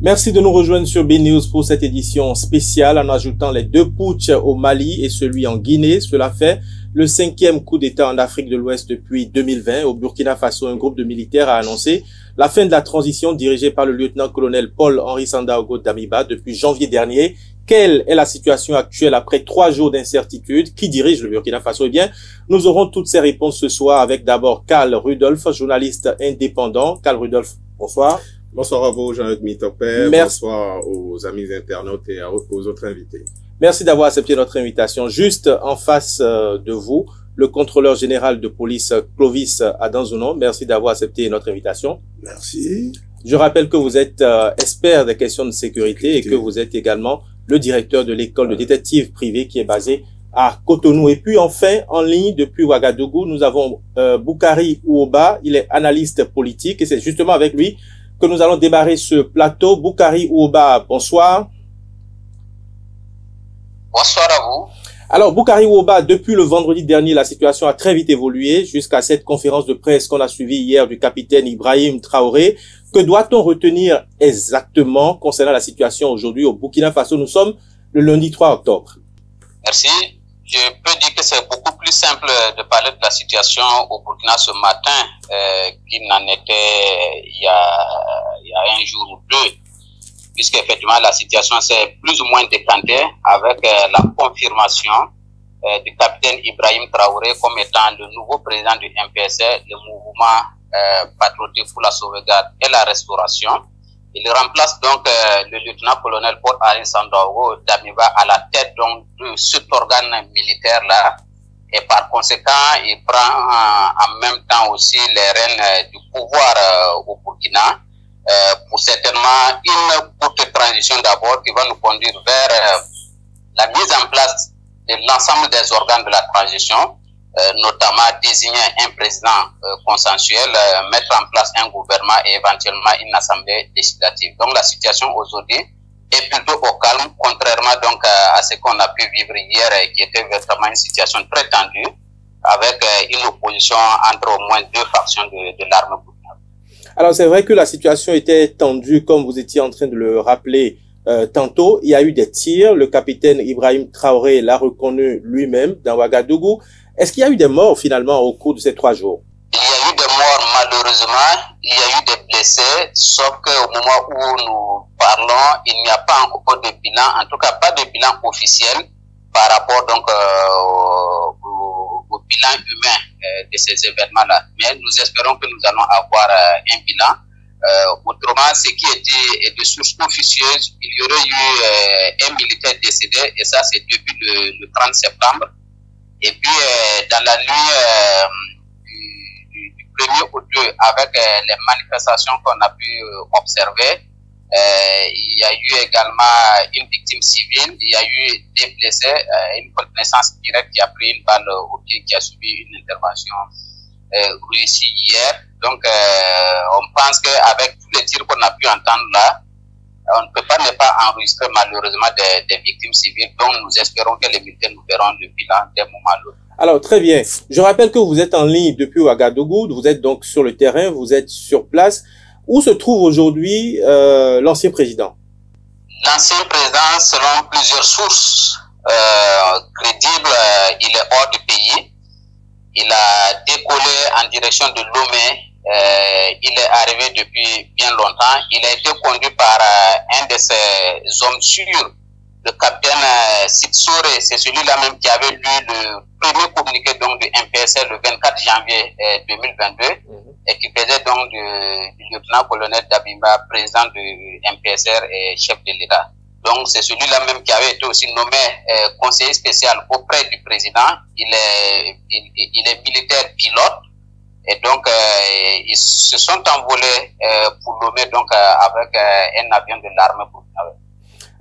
Merci de nous rejoindre sur BNews pour cette édition spéciale en ajoutant les deux putschs au Mali et celui en Guinée. Cela fait le 5e coup d'État en Afrique de l'Ouest depuis 2020. Au Burkina Faso, un groupe de militaires a annoncé la fin de la transition dirigée par le lieutenant-colonel Paul-Henri Sandaogo Damiba depuis janvier dernier. Quelle est la situation actuelle après 3 jours d'incertitude? Qui dirige le Burkina Faso? Eh bien, nous aurons toutes ces réponses ce soir avec d'abord Karl Rudolph, journaliste indépendant. Karl Rudolph, bonsoir. Bonsoir à vous, Jean-Edmond Topé. Bonsoir aux amis internautes et aux autres invités. Merci d'avoir accepté notre invitation. Juste en face de vous, le contrôleur général de police Clovis Adanzounon. Merci d'avoir accepté notre invitation. Merci. Je rappelle que vous êtes expert des questions de sécurité et que vous êtes également le directeur de l'école de détectives privés qui est basée à Cotonou. Et puis enfin, en ligne depuis Ouagadougou, nous avons Boukari Ouoba. Il est analyste politique et c'est justement avec lui que nous allons démarrer ce plateau. Boukari Ouoba, bonsoir. Bonsoir à vous. Alors, Boukari Ouoba, depuis le vendredi dernier, la situation a très vite évolué jusqu'à cette conférence de presse qu'on a suivie hier du capitaine Ibrahim Traoré. Que doit-on retenir exactement concernant la situation aujourd'hui au Burkina Faso? Nous sommes le lundi 3 octobre. Merci. Je peux dire que c'est beaucoup plus simple de parler de la situation au Burkina ce matin qu'il n'en était il y a un jour ou deux, puisque effectivement la situation s'est plus ou moins décantée avec la confirmation du capitaine Ibrahim Traoré comme étant le nouveau président du MPSR, le mouvement patriotique pour la sauvegarde et la restauration. Il remplace donc le lieutenant-colonel Paul-Henri Sandaogo Damiba à la tête donc de cet organe militaire-là. Et par conséquent, il prend en même temps aussi les rênes du pouvoir au Burkina pour certainement une courte transition d'abord qui va nous conduire vers la mise en place de l'ensemble des organes de la transition, notamment désigner un président consensuel, mettre en place un gouvernement et éventuellement une assemblée législative. Donc la situation aujourd'hui est plutôt au calme, contrairement donc à ce qu'on a pu vivre hier, qui était véritablement une situation très tendue, avec une opposition entre au moins 2 factions de l'armée burkinabé. Alors c'est vrai que la situation était tendue, comme vous étiez en train de le rappeler tantôt. Il y a eu des tirs, le capitaine Ibrahim Traoré l'a reconnu lui-même dans Ouagadougou. Est-ce qu'il y a eu des morts finalement au cours de ces 3 jours? Il y a eu des morts malheureusement, il y a eu des blessés, sauf qu'au moment où nous parlons, il n'y a pas encore de bilan, en tout cas pas de bilan officiel par rapport donc au bilan humain de ces événements-là. Mais nous espérons que nous allons avoir un bilan. Autrement, ce qui est de source officieuse, il y aurait eu un militaire décédé, et ça c'est depuis le 30 septembre. Et puis, dans la nuit du 1er au 2, avec les manifestations qu'on a pu observer, il y a eu également une victime civile, il y a eu des blessés, une connaissance directe qui a pris une balle au pied, qui a subi une intervention réussie hier. Donc, on pense qu'avec tous les tirs qu'on a pu entendre là, on ne peut pas ne pas enregistrer malheureusement des victimes civiles, donc nous espérons que les militaires nous verront le bilan d'un moment à l'autre. Alors très bien, je rappelle que vous êtes en ligne depuis Ouagadougou, vous êtes donc sur le terrain, vous êtes sur place. Où se trouve aujourd'hui l'ancien président? L'ancien président, selon plusieurs sources crédibles, il est hors du pays. Il a décollé en direction de Lomé. Il est arrivé depuis bien longtemps. Il a été conduit par un de ses hommes sûrs, le capitaine Sitsore. C'est celui-là même qui avait lu le premier communiqué donc du MPSR le 24 janvier 2022 et qui faisait donc du lieutenant-colonel Damiba, président du MPSR et chef de l'État. Donc c'est celui-là même qui avait été aussi nommé conseiller spécial auprès du président. Il est militaire pilote. Et donc, ils se sont envolés pour Lomé donc avec un avion de l'armée burkinabé.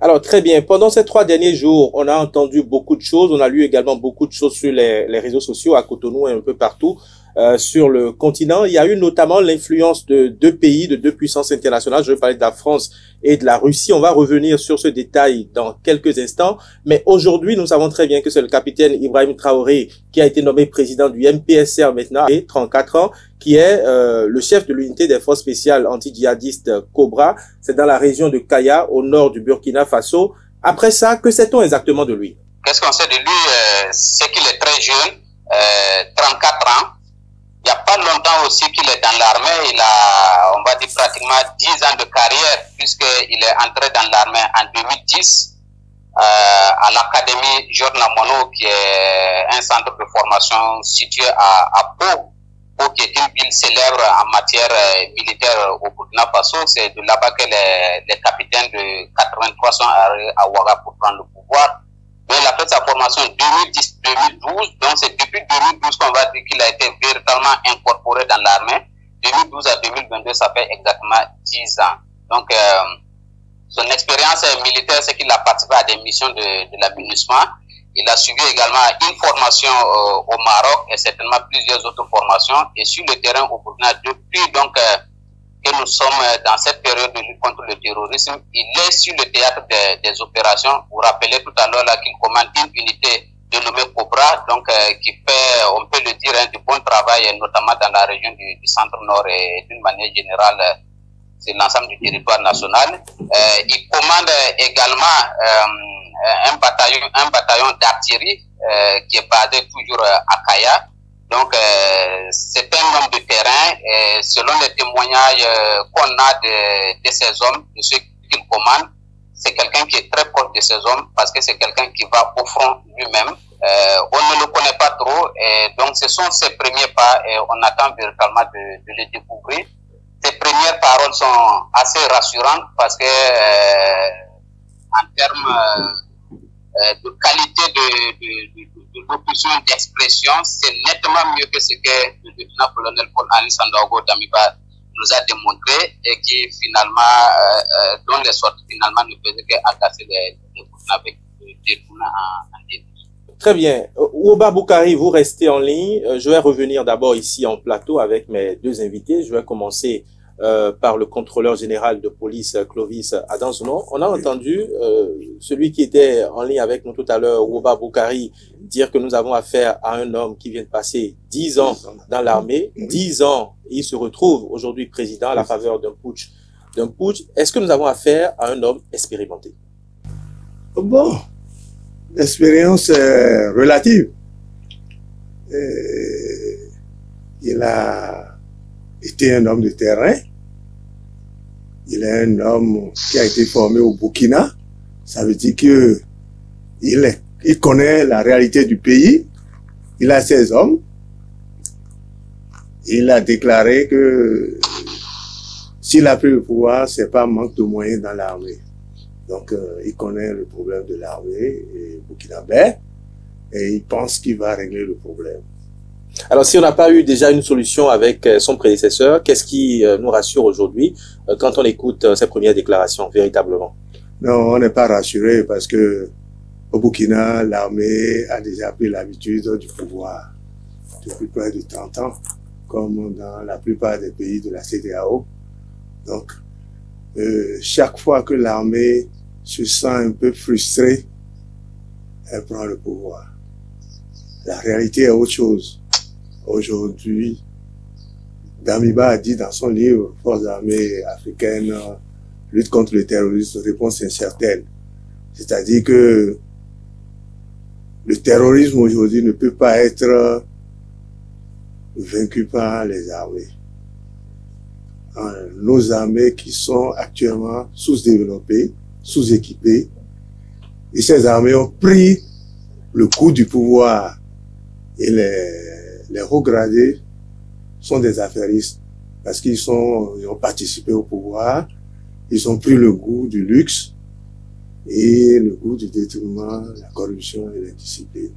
Alors, très bien. Pendant ces 3 derniers jours, on a entendu beaucoup de choses. On a lu également beaucoup de choses sur les réseaux sociaux à Cotonou et un peu partout sur le continent. Il y a eu notamment l'influence de 2 pays, de 2 puissances internationales. Je vais parler de la France et de la Russie. On va revenir sur ce détail dans quelques instants. Mais aujourd'hui, nous savons très bien que c'est le capitaine Ibrahim Traoré qui a été nommé président du MPSR maintenant, et 34 ans, qui est le chef de l'unité des forces spéciales anti-djihadistes Cobra. C'est dans la région de Kaya, au nord du Burkina Faso. Après ça, que sait-on exactement de lui? Qu'est-ce qu'on sait de lui? C'est qu'il est très jeune, 34 ans. Il n'y a pas longtemps aussi qu'il est dans l'armée. Il a, on va dire, pratiquement 10 ans de carrière, puisqu'il est entré dans l'armée en 2010 à l'Académie Georges Namono, qui est un centre de formation situé à Pau. Pau, qui est une ville célèbre en matière militaire au Burkina Faso. C'est de là-bas que les capitaines de 83 sont arrivés à Ouaga pour prendre le pouvoir. Mais il a fait sa formation en 2010-2012, donc c'est depuis 2012 qu'on va dire qu'il a été véritablement incorporé dans l'armée. 2012 à 2022, ça fait exactement 10 ans. Donc, son expérience militaire, c'est qu'il a participé à des missions de la MINUSMA. Il a suivi également une formation au Maroc et certainement plusieurs autres formations. Et sur le terrain au Burkina, depuis donc que nous sommes dans cette période de lutte contre le terrorisme, il est sur le théâtre des opérations. Vous vous rappelez tout à l'heure là qu'il commande une unité dénommée Cobra, donc qui fait, on peut le dire, du bon travail, notamment dans la région du centre-nord et d'une manière générale, c'est l'ensemble du territoire national. Il commande également un bataillon d'artillerie qui est basé toujours à Kaya. Donc, c'est un homme de terrain et selon les témoignages qu'on a de ces hommes, de ceux qu'il commande, c'est quelqu'un qui est très proche de ces hommes parce que c'est quelqu'un qui va au front lui-même. On ne le connaît pas trop et donc ce sont ses premiers pas et on attend véritablement de les découvrir. Ses premières paroles sont assez rassurantes parce que en termes de qualité de l'opposition d'expression, c'est nettement mieux que ce que le lieutenant-colonel Paul-Henri Sandaogo Damiba nous a démontré et qui finalement, dont les sorties finalement ne faisaient qu'agacer les Burkina avec des Burkina en début. Très bien. Ouba Boukari, vous restez en ligne. Je vais revenir d'abord ici en plateau avec mes deux invités. Je vais commencer par le contrôleur général de police Clovis Adanzouno. On a entendu celui qui était en ligne avec nous tout à l'heure, Ouba Boukari, dire que nous avons affaire à un homme qui vient de passer 10 ans dans l'armée. 10 ans, il se retrouve aujourd'hui président à la faveur d'un putsch. Est-ce que nous avons affaire à un homme expérimenté? Bon, l'expérience est relative. Il a été un homme de terrain. Il est un homme qui a été formé au Burkina. Ça veut dire que il connaît la réalité du pays. Il a ses hommes. Il a déclaré que s'il a pris le pouvoir, c'est pas un manque de moyens dans l'armée. Donc, il connaît le problème de l'armée burkinabé et il pense qu'il va régler le problème. Alors, si on n'a pas eu déjà une solution avec son prédécesseur, qu'est-ce qui nous rassure aujourd'hui quand on écoute ses premières déclarations, véritablement? Non, on n'est pas rassuré parce que au Burkina, l'armée a déjà pris l'habitude du pouvoir depuis près de 30 ans, comme dans la plupart des pays de la CEDEAO. Donc, chaque fois que l'armée se sent un peu frustrée, elle prend le pouvoir. La réalité est autre chose. Aujourd'hui, Damiba a dit dans son livre « Forces armées africaines, lutte contre le terrorisme, réponse incertaine ». C'est-à-dire que le terrorisme aujourd'hui ne peut pas être vaincu par les armées. Nos armées qui sont actuellement sous-développées, sous-équipées, et ces armées ont pris le coup du pouvoir et les hauts gradés sont des affairistes parce qu'ils ont participé au pouvoir, ils ont pris le goût du luxe et le goût du détournement, la corruption et l'indiscipline.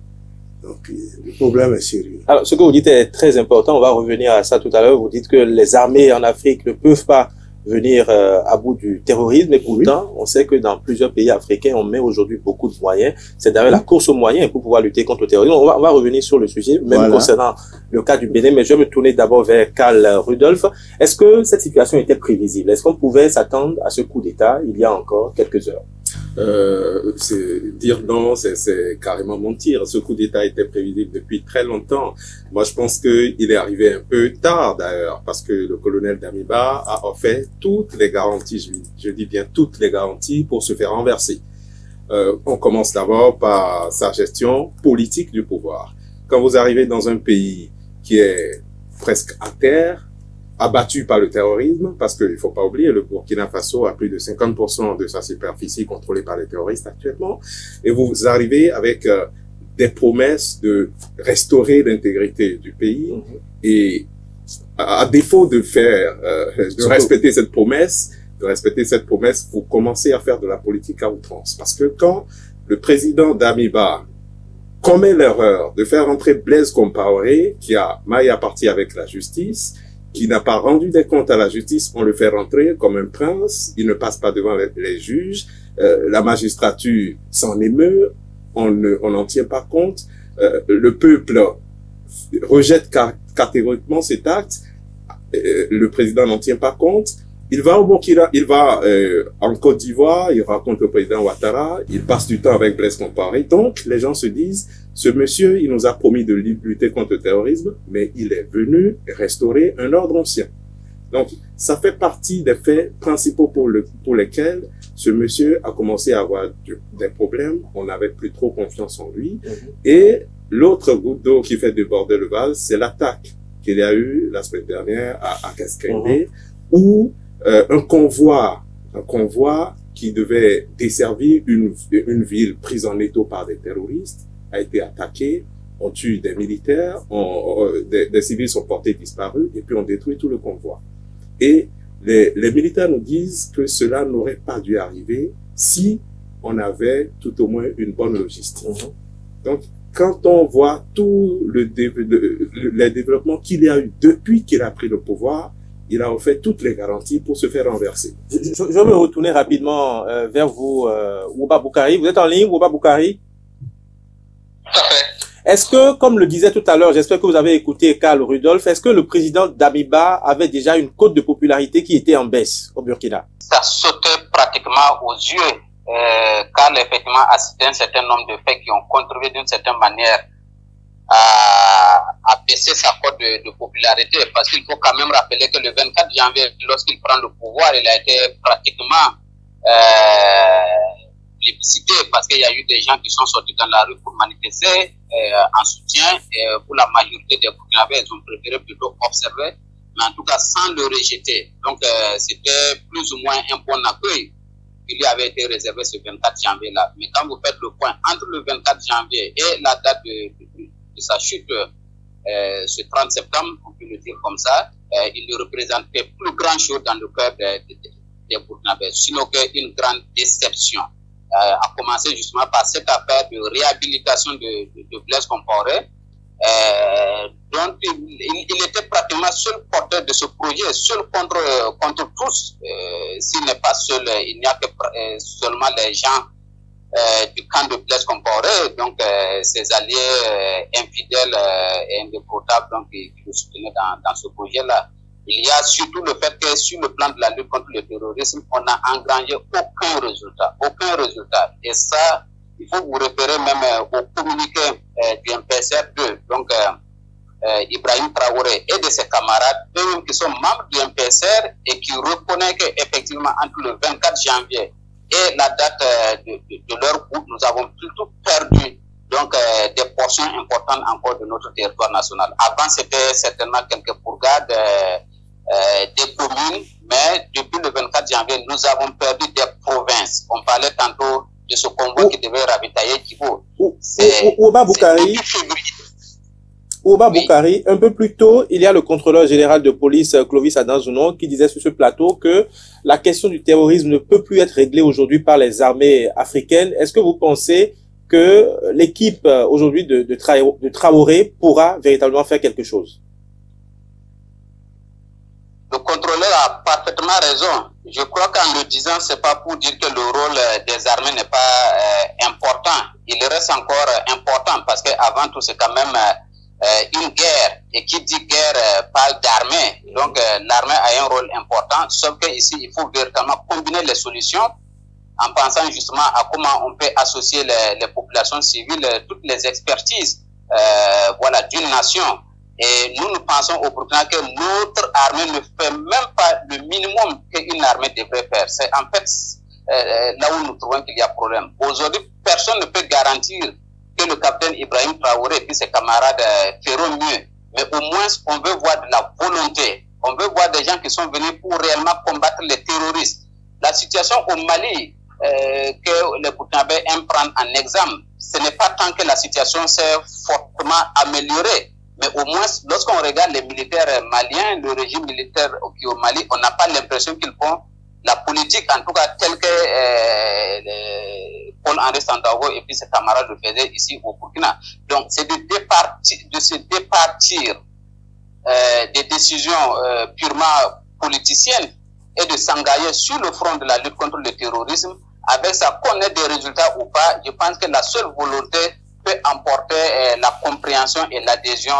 Donc, le problème est sérieux. Alors, ce que vous dites est très important. On va revenir à ça tout à l'heure. Vous dites que les armées en Afrique ne peuvent pas venir à bout du terrorisme. Et pourtant, on sait que dans plusieurs pays africains, on met aujourd'hui beaucoup de moyens. C'est d'ailleurs la course aux moyens pour pouvoir lutter contre le terrorisme. On va revenir sur le sujet, même concernant le cas du Bénin. Mais je vais me tourner d'abord vers Karl Rudolph. Est-ce que cette situation était prévisible? Est-ce qu'on pouvait s'attendre à ce coup d'État il y a encore quelques heures? Dire non, c'est carrément mentir. Ce coup d'État était prévisible depuis très longtemps. Moi, je pense qu'il est arrivé un peu tard d'ailleurs, parce que le colonel Damiba a offert toutes les garanties, je dis bien toutes les garanties pour se faire renverser. On commence d'abord par sa gestion politique du pouvoir. Quand vous arrivez dans un pays qui est presque à terre, abattu par le terrorisme, parce qu'il faut pas oublier, le Burkina Faso a plus de 50% de sa superficie contrôlée par les terroristes actuellement, et vous arrivez avec des promesses de restaurer l'intégrité du pays, et à défaut de faire, de respecter cette promesse, vous commencez à faire de la politique à outrance, parce que quand le président Damiba commet l'erreur de faire entrer Blaise Compaoré, qui a maille à partie avec la justice, qui n'a pas rendu des comptes à la justice, on le fait rentrer comme un prince, il ne passe pas devant les juges, la magistrature s'en émeut, on n'en tient pas compte, le peuple rejette catégoriquement cet acte, le président n'en tient pas compte, il va au Burkina, il va en Côte d'Ivoire, il rencontre le président Ouattara, il passe du temps avec Blaise Compaoré, donc les gens se disent, ce monsieur, il nous a promis de lutter contre le terrorisme, mais il est venu restaurer un ordre ancien. Donc, ça fait partie des faits principaux pour lesquels ce monsieur a commencé à avoir des problèmes. On n'avait plus trop confiance en lui. Et l'autre goutte d'eau qui fait déborder le vase, c'est l'attaque qu'il y a eu la semaine dernière à Cascade, où un convoi qui devait desservir une ville prise en étau par des terroristes a été attaqué, on tue des militaires, des civils sont portés disparus, et puis on détruit tout le convoi. Et les militaires nous disent que cela n'aurait pas dû arriver si on avait tout au moins une bonne logistique. Donc, quand on voit tout les développements qu'il y a eu depuis qu'il a pris le pouvoir, il a offert toutes les garanties pour se faire renverser. Je vais me retourner rapidement vers vous, Wouba Boukari. Vous êtes en ligne, Wouba Boukari? Tout à fait. Est-ce que, comme le disait tout à l'heure, j'espère que vous avez écouté Karl Rudolph, est-ce que le président Damiba avait déjà une cote de popularité qui était en baisse au Burkina? Ça sautait pratiquement aux yeux. Karl, effectivement, a cité un certain nombre de faits qui ont contribué d'une certaine manière à baisser sa cote de popularité, parce qu'il faut quand même rappeler que le 24 janvier, lorsqu'il prend le pouvoir, il a été pratiquement plébiscité, parce qu'il y a eu des gens qui sont sortis dans la rue pour manifester en soutien, et pour la majorité des Burkinabés, ils ont préféré plutôt observer, mais en tout cas sans le rejeter. Donc c'était plus ou moins un bon accueil qui lui avait été réservé ce 24 janvier-là. Mais quand vous faites le point entre le 24 janvier et la date de sa chute, ce 30 septembre, on peut le dire comme ça, il ne représentait plus grand chose dans le cœur des Burkinabés, sinon qu'une grande déception. A commencé justement par cette affaire de réhabilitation de Blaise Compaoré, dont il était pratiquement seul porteur de ce projet, seul contre tous. S'il n'est pas seul, il n'y a que seulement les gens du camp de Blaise Compaoré, donc ses alliés infidèles et indéportables, donc qui le soutenaient dans ce projet-là. Il y a surtout le fait que sur le plan de la lutte contre le terrorisme, on n'a engrangé aucun résultat. Et ça, il faut vous référer même au communiqué du MPSR2, donc Ibrahim Traoré et de ses camarades, eux-mêmes qui sont membres du MPSR et qui reconnaissent qu'effectivement entre le 24 janvier et la date de leur groupe, nous avons plutôt perdu donc des portions importantes encore de notre territoire national. Avant, c'était certainement quelques bourgades, des communes, mais depuis le 24 janvier, nous avons perdu des provinces. On parlait tantôt de ce convoi qui devait ravitailler Kibo. Ouba Boukari, un peu plus tôt, il y a le contrôleur général de police, Clovis Adanzounon, qui disait sur ce plateau que la question du terrorisme ne peut plus être réglée aujourd'hui par les armées africaines. Est-ce que vous pensez que l'équipe aujourd'hui de Traoré pourra véritablement faire quelque chose? Le contrôleur a parfaitement raison. Je crois qu'en le disant, c'est pas pour dire que le rôle des armées n'est pas important. Il reste encore important parce qu'avant tout, c'est quand même une guerre. Et qui dit guerre parle d'armée. Donc l'armée a un rôle important. Sauf qu'ici, il faut véritablement combiner les solutions en pensant justement à comment on peut associer les populations civiles, toutes les expertises voilà, d'une nation. Et nous pensons au Burkina que notre armée ne fait même pas le minimum qu'une armée devrait faire. C'est en fait là où nous trouvons qu'il y a problème. Aujourd'hui, personne ne peut garantir que le capitaine Ibrahim Traoré et ses camarades feront mieux. Mais au moins, on veut voir de la volonté. On veut voir des gens qui sont venus pour réellement combattre les terroristes. La situation au Mali, que les Burkinabés aiment prendre en exemple, ce n'est pas tant que la situation s'est fortement améliorée. Mais au moins, lorsqu'on regarde les militaires maliens, le régime militaire qui est au Mali, on n'a pas l'impression qu'ils font la politique, en tout cas, telle que Paul-Henri Sandaogo et puis ses camarades le faisaient ici au Burkina. Donc, c'est de se départir des décisions purement politiciennes et de s'engager sur le front de la lutte contre le terrorisme. Avec ça, qu'on ait des résultats ou pas, je pense que la seule volonté peut emporter la compréhension et l'adhésion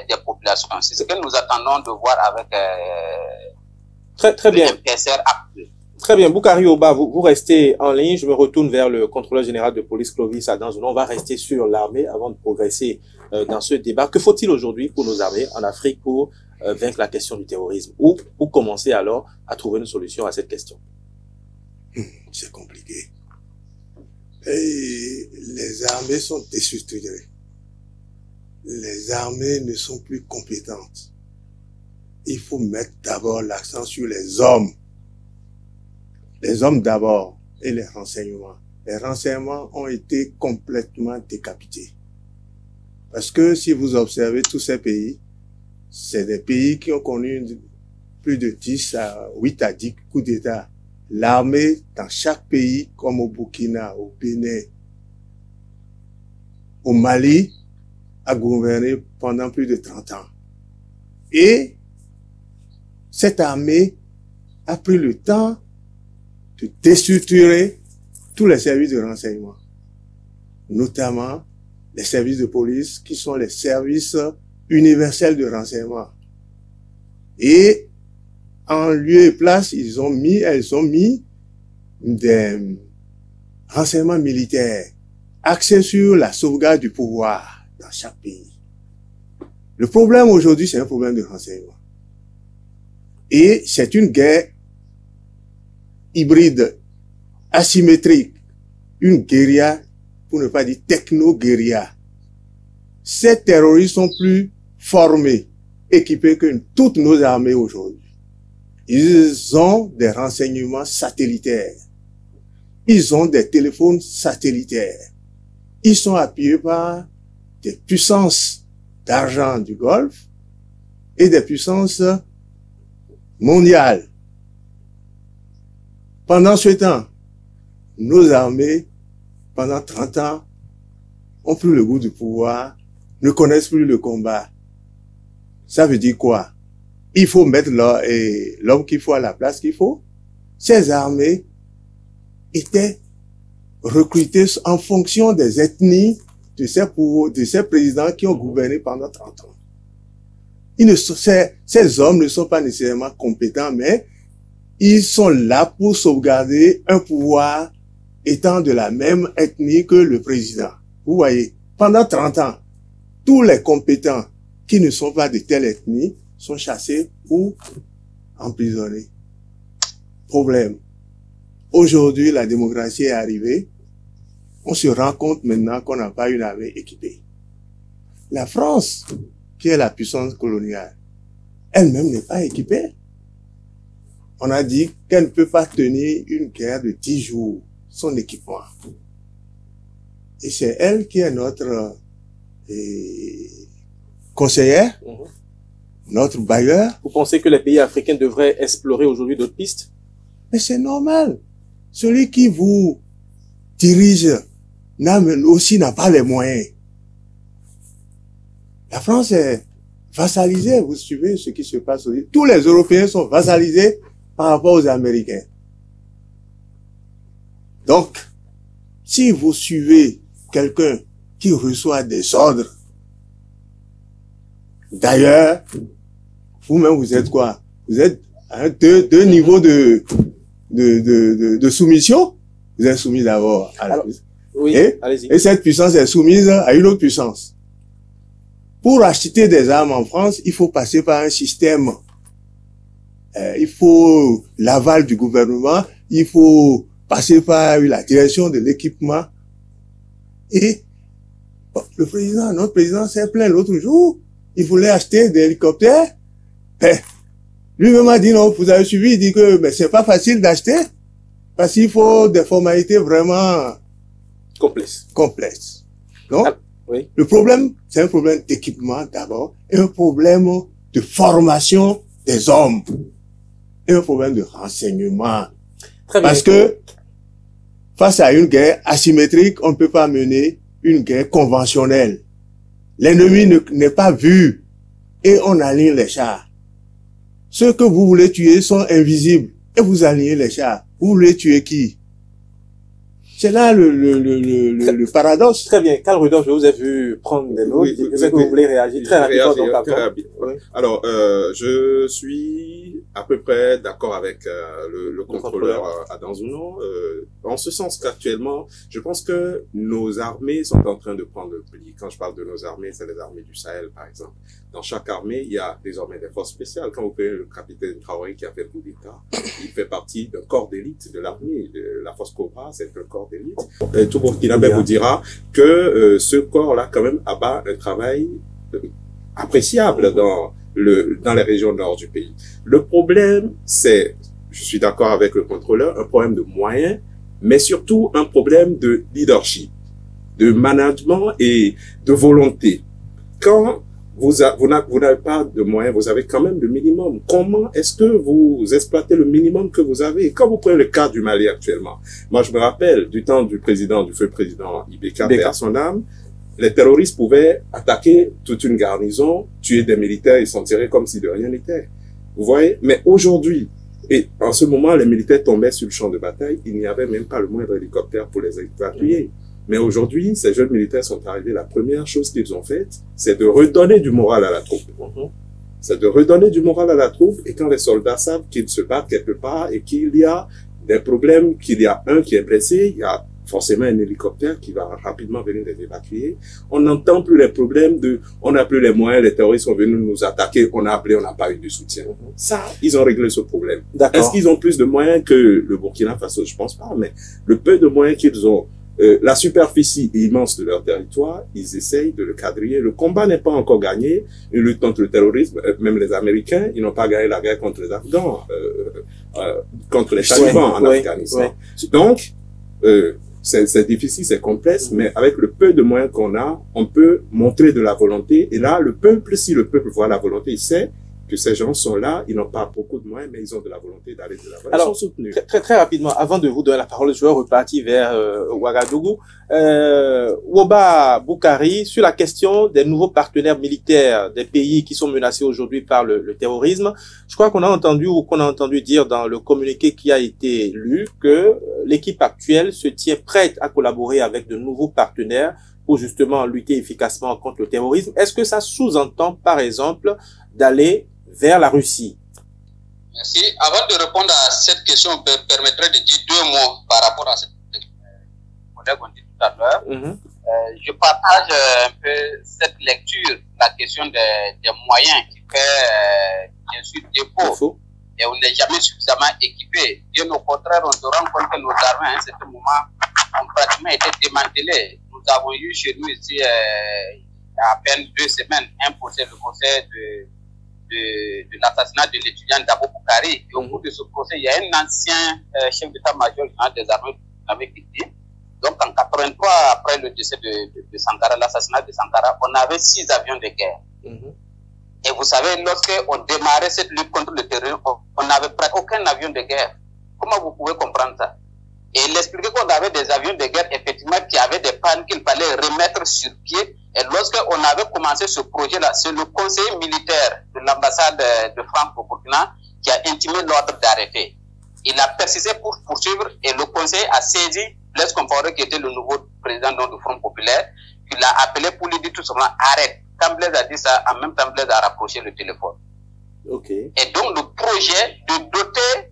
des populations. C'est ce que nous attendons de voir avec très bien. Très bien. Boukari Oba, vous restez en ligne. Je me retourne vers le contrôleur général de police, Clovis Adanzouno. On va rester sur l'armée avant de progresser dans ce débat. Que faut-il aujourd'hui pour nos armées en Afrique pour vaincre la question du terrorisme ou pour commencer alors à trouver une solution à cette question? C'est compliqué. Et les armées sont déstructurées. Les armées ne sont plus compétentes. Il faut mettre d'abord l'accent sur les hommes. Les hommes d'abord et les renseignements. Les renseignements ont été complètement décapités. Parce que si vous observez tous ces pays, c'est des pays qui ont connu plus de 8 à 10 coups d'État. L'armée, dans chaque pays, comme au Burkina, au Bénin, au Mali, a gouverné pendant plus de 30 ans. Et cette armée a pris le temps de déstructurer tous les services de renseignement, notamment les services de police qui sont les services universels de renseignement. Et en lieu et place, elles ont mis des renseignements militaires axés sur la sauvegarde du pouvoir dans chaque pays. Le problème aujourd'hui, c'est un problème de renseignement. Et c'est une guerre hybride, asymétrique, une guérilla, pour ne pas dire techno-guérilla. Ces terroristes sont plus formés, équipés que toutes nos armées aujourd'hui. Ils ont des renseignements satellitaires. Ils ont des téléphones satellitaires. Ils sont appuyés par des puissances d'argent du Golfe et des puissances mondiales. Pendant ce temps, nos armées, pendant 30 ans, ont pris le goût du pouvoir, ne connaissent plus le combat. Ça veut dire quoi? Il faut mettre l'homme qu'il faut à la place qu'il faut. Ces armées étaient recrutées en fonction des ethnies de ces présidents qui ont gouverné pendant 30 ans. Ces hommes ne sont pas nécessairement compétents, mais ils sont là pour sauvegarder un pouvoir étant de la même ethnie que le président. Vous voyez, pendant 30 ans, tous les compétents qui ne sont pas de telle ethnie sont chassés ou emprisonnés. Problème. Aujourd'hui, la démocratie est arrivée. On se rend compte maintenant qu'on n'a pas une armée équipée. La France, qui est la puissance coloniale, elle-même n'est pas équipée. On a dit qu'elle ne peut pas tenir une guerre de 10 jours, son équipement. Et c'est elle qui est notre conseillère, notre bailleur. Vous pensez que les pays africains devraient explorer aujourd'hui d'autres pistes? Mais c'est normal. Celui qui vous dirige n'a pas les moyens. La France est vassalisée. Vous suivez ce qui se passe aujourd'hui. Tous les Européens sont vassalisés par rapport aux Américains. Donc, si vous suivez quelqu'un qui reçoit des ordres, d'ailleurs, vous-même, vous êtes quoi? Vous êtes à deux niveaux de soumission. vous êtes soumis d'abord à la puissance. Oui, allez-y. Et cette puissance est soumise à une autre puissance. Pour acheter des armes en France, il faut passer par un système. Il faut l'aval du gouvernement, il faut passer par la direction de l'équipement. Et bon, notre président s'est plaint l'autre jour, il voulait acheter des hélicoptères. Lui-même a dit non, vous avez suivi, il dit que mais c'est pas facile d'acheter parce qu'il faut des formalités vraiment complexes. Donc, oui. Le problème, c'est un problème d'équipement d'abord et un problème de formation des hommes et un problème de renseignement. Très bien. Parce que face à une guerre asymétrique, on ne peut pas mener une guerre conventionnelle. L'ennemi n'est pas vu et on aligne les chars. Ceux que vous voulez tuer sont invisibles et vous alignez les chars. Vous voulez tuer qui? C'est là le paradoxe. Très bien. Karl Rudolph, je vous ai vu prendre des notes. Est-ce que vous voulez réagir très rapidement? Oui. Alors, je suis à peu près d'accord avec le contrôleur Adam Zouno, en ce sens qu'actuellement, je pense que nos armées sont en train de prendre le pli. Quand je parle de nos armées, c'est les armées du Sahel, par exemple. Dans chaque armée, il y a désormais des forces spéciales. Quand vous prenez le capitaine Traoré qui a fait le coup d'État, il fait partie d'un corps d'élite de l'armée. La force Cobra, c'est un corps d'élite. Tout Burkinabé vous dira que ce corps-là, quand même, abat un travail appréciable dans les régions nord du pays. Le problème, c'est, je suis d'accord avec le contrôleur, un problème de moyens, mais surtout un problème de leadership, de management et de volonté. Quand vous n'avez pas de moyens, vous avez quand même le minimum. Comment est-ce que vous exploitez le minimum que vous avez? Quand vous prenez le cas du Mali actuellement, moi je me rappelle du temps du feu président Ibeka, paix à son âme, les terroristes pouvaient attaquer toute une garnison, tuer des militaires et s'en tirer comme si de rien n'était. Vous voyez? Mais aujourd'hui, et en ce moment, les militaires tombaient sur le champ de bataille, il n'y avait même pas le moindre hélicoptère pour les évacuer. Mais aujourd'hui, ces jeunes militaires sont arrivés, la première chose qu'ils ont faite, c'est de redonner du moral à la troupe. C'est de redonner du moral à la troupe, et quand les soldats savent qu'ils se battent quelque part et qu'il y a des problèmes, qu'il y a un qui est blessé, il y a forcément un hélicoptère qui va rapidement venir les évacuer. On n'entend plus les problèmes on n'a plus les moyens, les terroristes sont venus nous attaquer, on a appelé, on n'a pas eu de soutien. Ça, ils ont réglé ce problème. Est-ce qu'ils ont plus de moyens que le Burkina Faso? Je pense pas, mais le peu de moyens qu'ils ont, la superficie immense de leur territoire, ils essayent de le quadriller. Le combat n'est pas encore gagné. Une lutte contre le terrorisme, même les Américains, ils n'ont pas gagné la guerre contre les Afghans, contre les talibans en Afghanistan. Donc, c'est difficile, c'est complexe, mais avec le peu de moyens qu'on a, on peut montrer de la volonté. Et là, le peuple, si le peuple voit la volonté, il sait que ces gens sont là, ils n'ont pas beaucoup de moyens, mais ils ont de la volonté d'aller de l'avant. Alors, très rapidement, avant de vous donner la parole, je vais repartir vers Ouagadougou. Woba Boukari, sur la question des nouveaux partenaires militaires des pays qui sont menacés aujourd'hui par le terrorisme, je crois qu'on a entendu dire dans le communiqué qui a été lu que l'équipe actuelle se tient prête à collaborer avec de nouveaux partenaires pour justement lutter efficacement contre le terrorisme. Est-ce que ça sous-entend, par exemple, d'aller vers la Russie? Merci. Avant de répondre à cette question, je me permettrai de dire 2 mots par rapport à cette collègue qu'on dit tout à l'heure. Je partage un peu cette lecture, la question des moyens qui fait bien sûr défaut. Et on n'est jamais suffisamment équipé. Bien au contraire, on se rend compte que nos armées, à un certain moment, ont pratiquement été démantelées. Nous avons eu chez nous ici, il y a à peine 2 semaines, le procès de l'assassinat de l'étudiant Dabo Boukari. Et au cours de ce procès, il y a un ancien chef d'état-major des armées qui avait quitté. Donc en 83, après le décès de Sankara, l'assassinat de Sankara, on avait 6 avions de guerre. Et vous savez, lorsqu'on démarrait cette lutte contre le terrorisme, on n'avait aucun avion de guerre. Comment vous pouvez comprendre ça? Et il expliquait qu'on avait des avions de guerre, effectivement, qui avaient des pannes qu'il fallait remettre sur pied. Et lorsqu'on avait commencé ce projet-là, c'est le conseiller militaire de l'ambassade de France au Burkina qui a intimé l'ordre d'arrêter. Il a persisté pour poursuivre et le conseiller a saisi Blaise Compaoré, qui était le nouveau président du Front populaire, qui l'a appelé pour lui dire tout simplement arrête. Quand Blaise a dit ça, en même temps Blaise a rapproché le téléphone. Et donc le projet de doter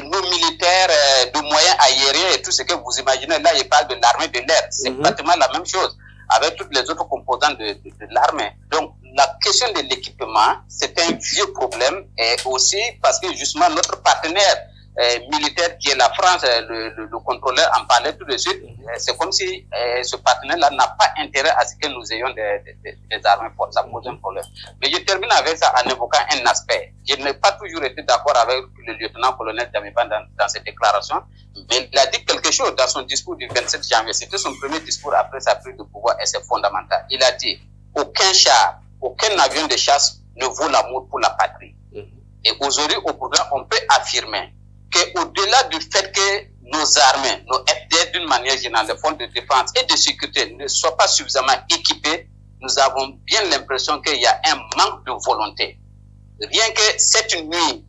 nos militaires de moyens aériens et tout ce que vous imaginez. Là, il parle de l'armée de l'air. C'est pratiquement la même chose avec toutes les autres composantes de l'armée. Donc, la question de l'équipement, c'est un vieux problème, et aussi parce que justement notre partenaire militaire qui est la France, le contrôleur en parlait tout de suite, c'est comme si ce partenaire-là n'a pas intérêt à ce que nous ayons des armes fortes. Ça pose un problème. Mais je termine avec ça en évoquant un aspect. Je n'ai pas toujours été d'accord avec le lieutenant-colonel Damiba dans cette déclaration, mais il a dit quelque chose dans son discours du 27 janvier. C'était son premier discours après sa prise de pouvoir, et c'est fondamental. Il a dit, aucun char, aucun avion de chasse ne vaut l'amour pour la patrie. Et aujourd'hui, au programme, on peut affirmer qu'au-delà du fait que nos armées, nos FDS d'une manière générale, les forces de défense et de sécurité ne soient pas suffisamment équipés, nous avons bien l'impression qu'il y a un manque de volonté. Rien que cette nuit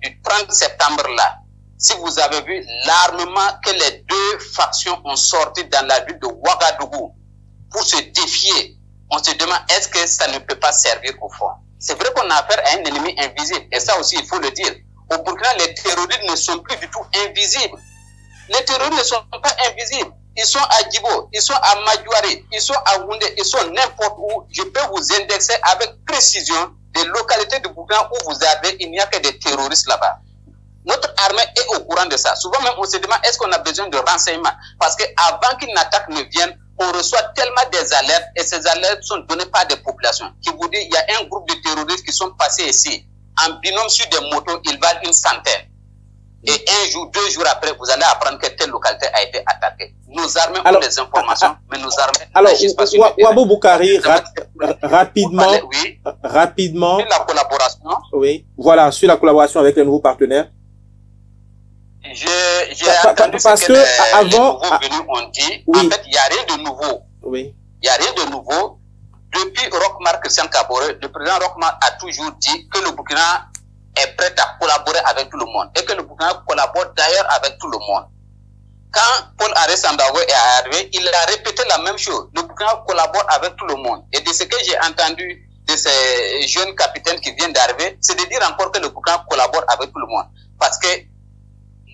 du 30 septembre-là, si vous avez vu l'armement que les deux factions ont sorti dans la ville de Ouagadougou pour se défier, on se demande est-ce que ça ne peut pas servir au fond. C'est vrai qu'on a affaire à un ennemi invisible, et ça aussi il faut le dire. Au Burkina, les terroristes ne sont plus du tout invisibles. Les terroristes ne sont pas invisibles. Ils sont à Djibo, ils sont à Madjouari, ils sont à Woundé, ils sont n'importe où. Je peux vous indexer avec précision des localités du Burkina où vous avez, il n'y a que des terroristes là-bas. Notre armée est au courant de ça. Souvent même, on se demande, est-ce qu'on a besoin de renseignements? Parce qu'avant qu'une attaque ne vienne, on reçoit tellement des alertes, et ces alertes sont données par des populations qui vous disent, il y a un groupe de terroristes qui sont passés ici. En binôme sur des motos, ils valent une centaine. Et un jour, 2 jours après, vous allez apprendre que telle localité a été attaquée. Nos armées ont des informations, mais nos armées n'agissent pas sur le terrain. Ouabou Boukari, rapidement, oui, rapidement. sur la collaboration. Oui, voilà, sur la collaboration avec les nouveaux partenaires. J'ai entendu parce ce que les avant, nouveaux venus ont dit. Oui. En fait, il n'y a rien de nouveau. Oui. Il n'y a rien de nouveau. Depuis Roch-Marc Christian Kaboré, le président Roch-Marc a toujours dit que le Burkina est prêt à collaborer avec tout le monde, et que le Burkina collabore d'ailleurs avec tout le monde. Quand Paul-Henri Sandaogo est arrivé, il a répété la même chose. Le Burkina collabore avec tout le monde. Et de ce que j'ai entendu de ces jeunes capitaines qui viennent d'arriver, c'est de dire encore que le Burkina collabore avec tout le monde. Parce que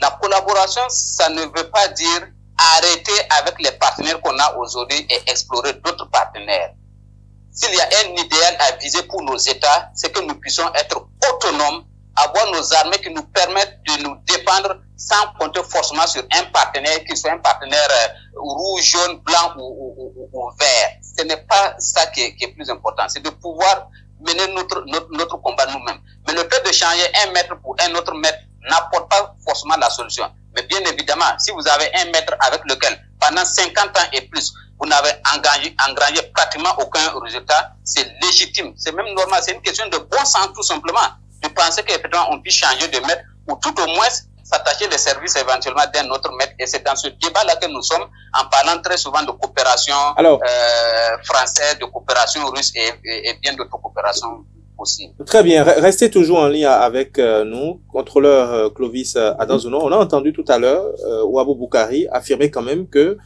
la collaboration, ça ne veut pas dire arrêter avec les partenaires qu'on a aujourd'hui et explorer d'autres partenaires. S'il y a un idéal à viser pour nos États, c'est que nous puissions être autonomes, avoir nos armées qui nous permettent de nous dépendre sans compter forcément sur un partenaire, qui soit un partenaire rouge, jaune, blanc ou vert. Ce n'est pas ça qui est plus important. C'est de pouvoir mener notre combat nous-mêmes. Mais le fait de changer un maître pour un autre maître n'apporte pas forcément la solution. Mais bien évidemment, si vous avez un maître avec lequel, pendant 50 ans et plus, vous n'avez engrangé pratiquement aucun résultat, c'est légitime. C'est même normal. C'est une question de bon sens, tout simplement. De penser qu'effectivement, on puisse changer de maître, ou tout au moins s'attacher les services éventuellement d'un autre maître. Et c'est dans ce débat-là que nous sommes, en parlant très souvent de coopération française, de coopération russe et bien d'autres coopérations possibles. Très bien. Restez toujours en lien avec nous, contrôleur Clovis Adanzouno. On a entendu tout à l'heure Ouabou Boukari affirmer quand même que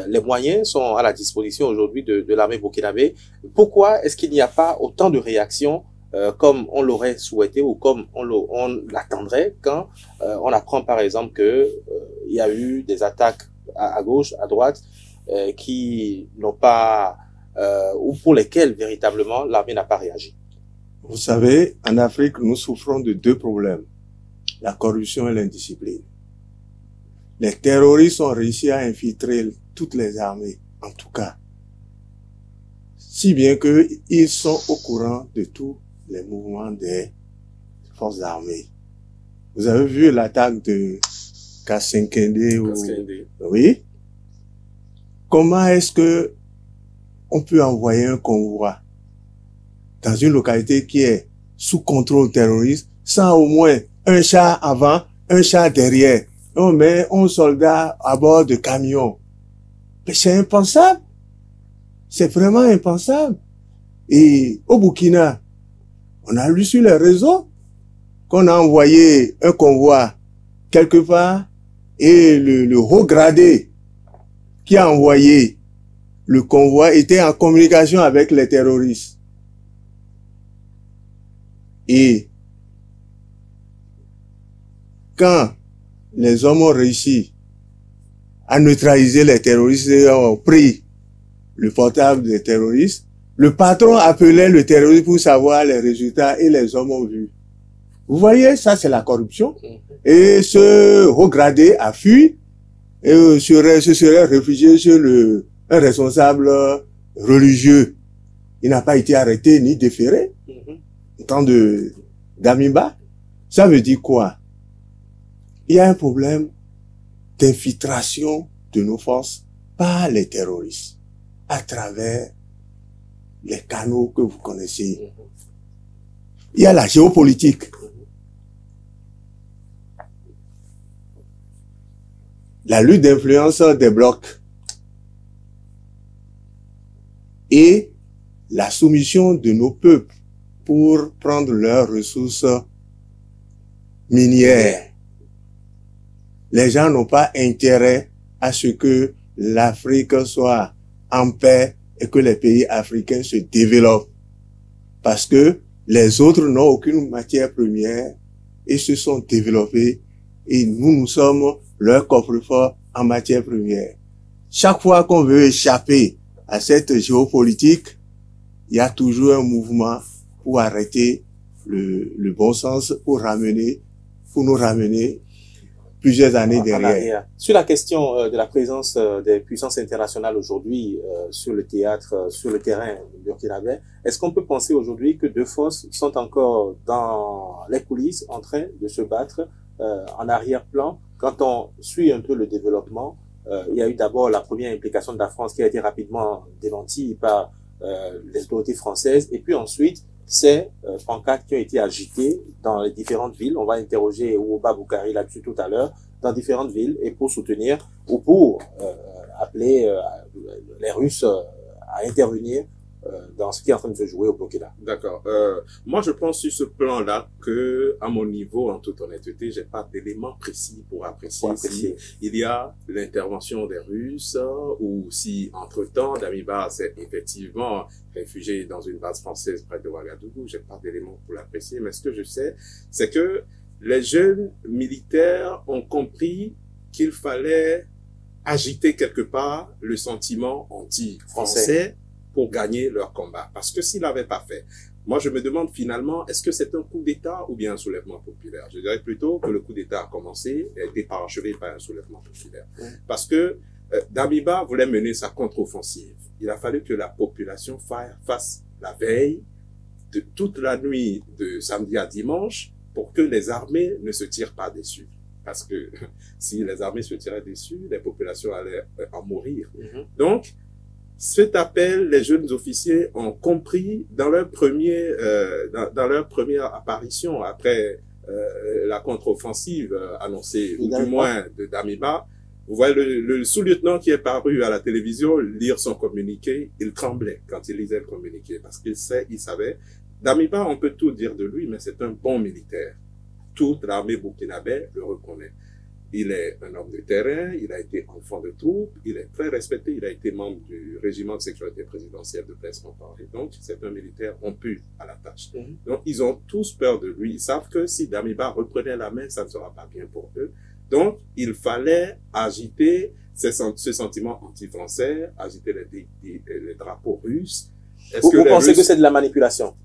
les moyens sont à la disposition aujourd'hui de l'armée burkinabé. Pourquoi est-ce qu'il n'y a pas autant de réactions comme on l'aurait souhaité ou comme on l'attendrait quand on apprend par exemple que il y a eu des attaques à gauche, à droite, qui n'ont pas ou pour lesquelles véritablement l'armée n'a pas réagi? Vous savez, en Afrique, nous souffrons de 2 problèmes: la corruption et l'indiscipline. Les terroristes ont réussi à infiltrer toutes les armées, en tout cas. Si bien que ils sont au courant de tous les mouvements des forces armées. Vous avez vu l'attaque de Kassinkende oui? Comment est-ce que on peut envoyer un convoi dans une localité qui est sous contrôle terroriste sans au moins un char avant, un char derrière? On met 11 soldats à bord de camions. Mais c'est impensable. C'est vraiment impensable. Et au Burkina, on a lu sur les réseaux qu'on a envoyé un convoi quelque part et le haut gradé qui a envoyé le convoi était en communication avec les terroristes. Et quand les hommes ont réussi à neutraliser les terroristes et ont pris le portable des terroristes, le patron appelait le terroriste pour savoir les résultats et les hommes ont vu. Vous voyez, ça c'est la corruption. Et ce haut gradé a fui et se serait réfugié sur un responsable religieux. Il n'a pas été arrêté ni déféré. Au temps de Damiba. Ça veut dire quoi? Il y a un problème d'infiltration de nos forces par les terroristes à travers les canaux que vous connaissez. Il y a la géopolitique. La lutte d'influence des blocs et la soumission de nos peuples pour prendre leurs ressources minières. Les gens n'ont pas intérêt à ce que l'Afrique soit en paix et que les pays africains se développent. Parce que les autres n'ont aucune matière première et se sont développés et nous sommes leur coffre-fort en matière première. Chaque fois qu'on veut échapper à cette géopolitique, il y a toujours un mouvement pour arrêter le bon sens, pour nous ramener plusieurs années derrière. Sur la question de la présence des puissances internationales aujourd'hui sur le théâtre, sur le terrain burkinabé, est-ce qu'on peut penser aujourd'hui que deux forces sont encore dans les coulisses en train de se battre en arrière-plan? Quand on suit un peu le développement, il y a eu d'abord la première implication de la France qui a été rapidement démentie par les autorités françaises, et puis ensuite ces pancartes qui ont été agitées dans les différentes villes. On va interroger Ouba Boukari là-dessus tout à l'heure, dans différentes villes, et pour soutenir ou pour appeler les Russes à intervenir dans ce qui est en train de se jouer au Burkina. D'accord. Moi, je pense sur ce plan-là que, à mon niveau, en toute honnêteté, j'ai pas d'éléments précis pour apprécier si il y a l'intervention des Russes ou si, entre-temps, Damiba s'est effectivement réfugié dans une base française près de Ouagadougou. J'ai pas d'éléments pour l'apprécier, mais ce que je sais, c'est que les jeunes militaires ont compris qu'il fallait agiter quelque part le sentiment anti-français pour gagner leur combat. Parce que s'ils l'avaient pas fait, moi je me demande finalement, est-ce que c'est un coup d'État ou bien un soulèvement populaire? Je dirais plutôt que le coup d'État a commencé et a été parachevé par un soulèvement populaire. Parce que Damiba voulait mener sa contre-offensive. Il a fallu que la population fasse la veille de toute la nuit de samedi à dimanche pour que les armées ne se tirent pas dessus. Parce que si les armées se tiraient dessus, les populations allaient en mourir. Donc, cet appel, les jeunes officiers ont compris dans leur dans leur première apparition après la contre-offensive annoncée, ou du moins de Damiba. Vous voyez le sous-lieutenant qui est paru à la télévision lire son communiqué, il tremblait quand il lisait le communiqué parce qu'il savait. Damiba, on peut tout dire de lui, mais c'est un bon militaire. Toute l'armée burkinabé le reconnaît. Il est un homme de terrain, il a été enfant de troupe, il est très respecté, il a été membre du régiment de sécurité présidentielle de Blaise Compaoré. Donc, c'est un militaire rompu à la tâche. Donc, ils ont tous peur de lui. Ils savent que si Damiba reprenait la main, ça ne sera pas bien pour eux. Donc, il fallait agiter ce sentiment anti-français, agiter les drapeaux russes. Vous pensez que c'est de la manipulation?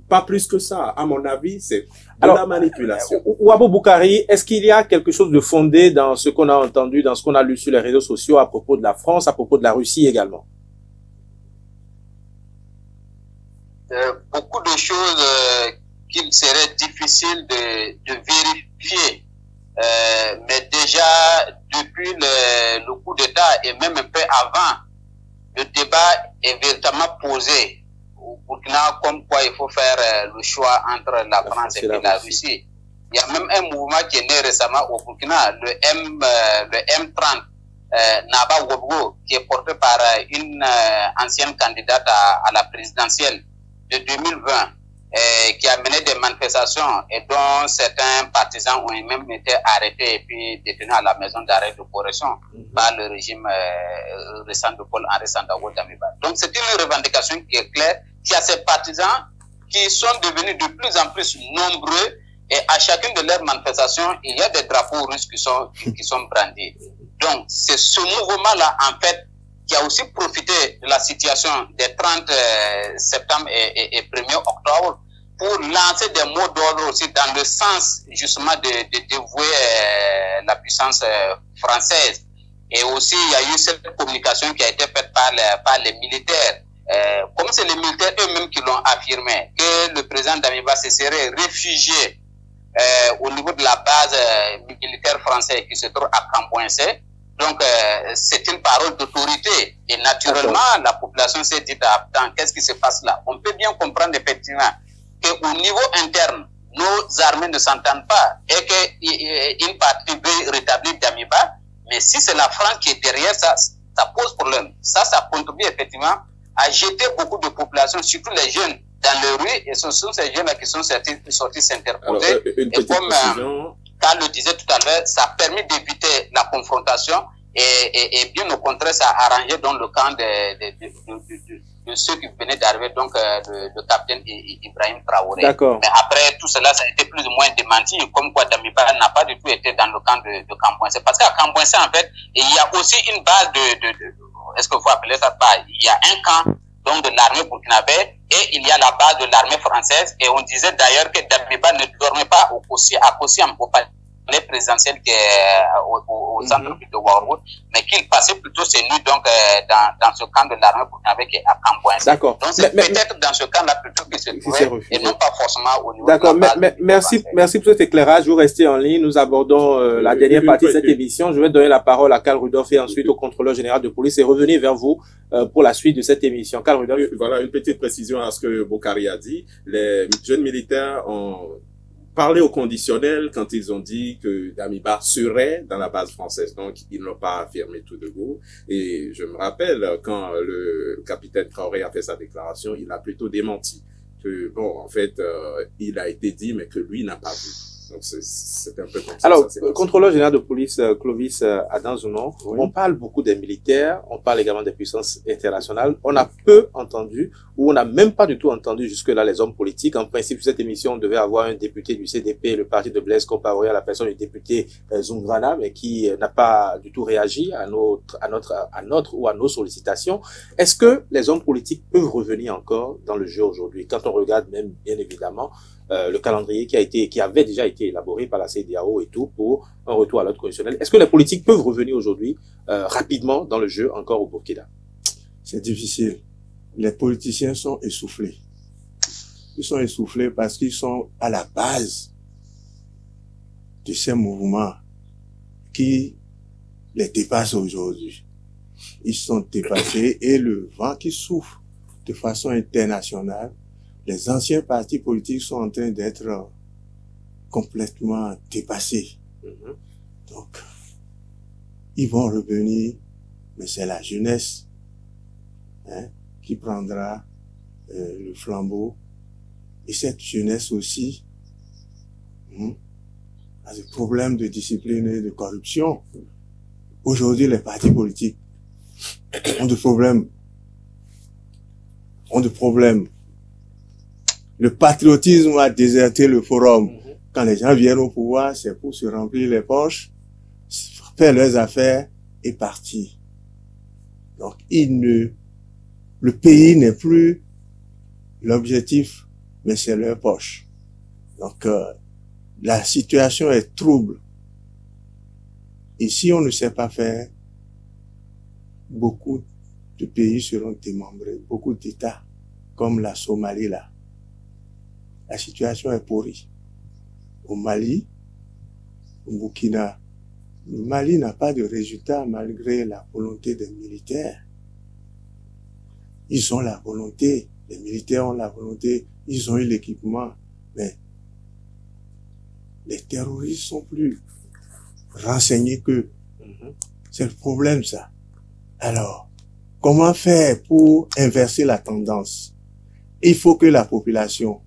Pas plus que ça. À mon avis, c'est de la manipulation. Ouaba Boukari, est-ce qu'il y a quelque chose de fondé dans ce qu'on a entendu, dans ce qu'on a lu sur les réseaux sociaux à propos de la France, à propos de la Russie également? Beaucoup de choses qu'il serait difficile de vérifier. Mais déjà, depuis le coup d'État et même un peu avant, le débat est véritablement posé au Burkina, comme quoi il faut faire le choix entre la France et la Russie. Il y a même un mouvement qui est né récemment au Burkina, le M30, Naba Wobgo, qui est porté par une ancienne candidate à la présidentielle de 2020, qui a mené des manifestations et dont certains partisans ont même été arrêtés et puis détenus à la maison d'arrêt de correction par le régime récent de Paul-Henri Sandaogo Damiba. Donc c'est une revendication qui est claire, qui a ces partisans qui sont devenus de plus en plus nombreux Et à chacune de leurs manifestations, il y a des drapeaux russes qui sont brandis. Donc, c'est ce mouvement-là, en fait, qui a aussi profité de la situation des 30 septembre et 1er octobre pour lancer des mots d'ordre aussi dans le sens, justement, de dévouer la puissance française. Et aussi, il y a eu cette communication qui a été faite par les militaires. Comme c'est les militaires eux-mêmes qui l'ont affirmé, que le président Damiba se serait réfugié au niveau de la base militaire française qui se trouve à Camboinse. Donc, c'est une parole d'autorité. Et naturellement, la population s'est dit, attends, qu'est-ce qui se passe là? On peut bien comprendre effectivement qu'au niveau interne, nos armées ne s'entendent pas et qu'une partie veut rétablir Damiba. Mais si c'est la France qui est derrière ça, ça pose problème. Ça contribue effectivement à jeter beaucoup de populations, surtout les jeunes, dans les rues. Et ce sont ces jeunes-là qui sont sortis s'interposer. Et comme Karl le disait tout à l'heure, ça a permis d'éviter la confrontation. Et bien au contraire, ça a arrangé dans le camp de ceux qui venaient d'arriver, donc le capitaine Ibrahim Traoré. D'accord. Mais après, tout cela, ça a été plus ou moins démenti, comme quoi Damiba n'a pas du tout été dans le camp de Camboinse. Parce qu'à Camboinse, en fait, il y a aussi une base est-ce qu'il faut appeler ça base? Il y a un camp donc de l'armée burkinabé et il y a la base de l'armée française. Et on disait d'ailleurs que Damiba ne dormait pas à Kossiam, au palais présidentiel qui est au centre-ville de Ouagadougou, mais qu'il passait plutôt ses nuits donc dans ce camp de l'armée burkinabé qui est à Camboinse. D'accord. Donc c'est peut-être dans ce camp-là plutôt qu'il se trouvait et non pas forcément au niveau. D'accord. Merci pour cet éclairage. Vous restez en ligne. Nous abordons la dernière partie de cette émission. Je vais donner la parole à Karl Rudolph et ensuite au contrôleur général de police et revenir vers vous pour la suite de cette émission. Karl Rudolph. Voilà une petite précision à ce que Boukari a dit. Les jeunes militaires ont parlé au conditionnel quand ils ont dit que Damiba serait dans la base française. Donc, ils n'ont pas affirmé tout de go. Et je me rappelle, quand le capitaine Traoré a fait sa déclaration, il a plutôt démenti. Que, bon, en fait, il a été dit, mais que lui n'a pas vu. Donc, c'est un peu comme ça. Alors, contrôleur général de police, Clovis Adanzounon, oui. On parle beaucoup des militaires, on parle également des puissances internationales. On a peu entendu, ou on n'a même pas du tout entendu jusque-là les hommes politiques. En principe, cette émission, on devait avoir un député du CDP, le parti de Blaise Compaoré, à la personne du député Zungrana, mais qui n'a pas du tout réagi à notre ou à nos sollicitations. Est-ce que les hommes politiques peuvent revenir encore dans le jeu aujourd'hui? Quand on regarde même, bien évidemment, le calendrier qui avait déjà été élaboré par la CEDEAO et tout pour un retour à l'ordre constitutionnel. Est-ce que les politiques peuvent revenir aujourd'hui rapidement dans le jeu encore au Burkina? C'est difficile. Les politiciens sont essoufflés. Ils sont essoufflés parce qu'ils sont à la base de ces mouvements qui les dépassent aujourd'hui. Ils sont dépassés et le vent qui souffle de façon internationale, les anciens partis politiques sont en train d'être complètement dépassés. Donc, ils vont revenir, mais c'est la jeunesse qui prendra le flambeau. Et cette jeunesse aussi a des problèmes de discipline et de corruption. Aujourd'hui, les partis politiques ont des problèmes. Le patriotisme a déserté le forum. Quand les gens viennent au pouvoir, c'est pour se remplir les poches, faire leurs affaires et partir. Donc, le pays n'est plus l'objectif, mais c'est leur poche. Donc, la situation est trouble. Et si on ne sait pas faire, beaucoup de pays seront démembrés, beaucoup d'États, comme la Somalie là. La situation est pourrie. Au Mali, au Burkina, le Mali n'a pas de résultat malgré la volonté des militaires. Ils ont la volonté, les militaires ont la volonté, ils ont eu l'équipement, mais les terroristes sont plus renseignés qu'eux. C'est le problème, ça. Alors, comment faire pour inverser la tendance? Il faut que la population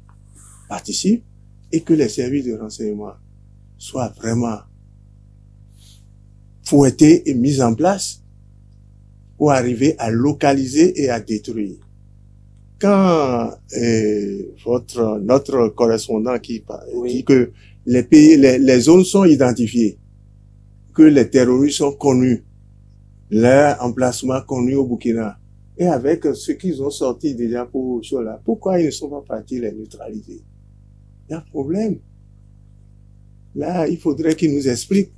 participe et que les services de renseignement soient vraiment fouettés et mis en place pour arriver à localiser et à détruire. quand notre correspondant qui dit que les pays, les zones sont identifiées, que les terroristes sont connus, leur emplacement connu au Burkina, et avec ce qu'ils ont sorti déjà pour cela, pourquoi ils ne sont pas partis les neutraliser? Il y a un problème. Là, il faudrait qu'ils nous expliquent.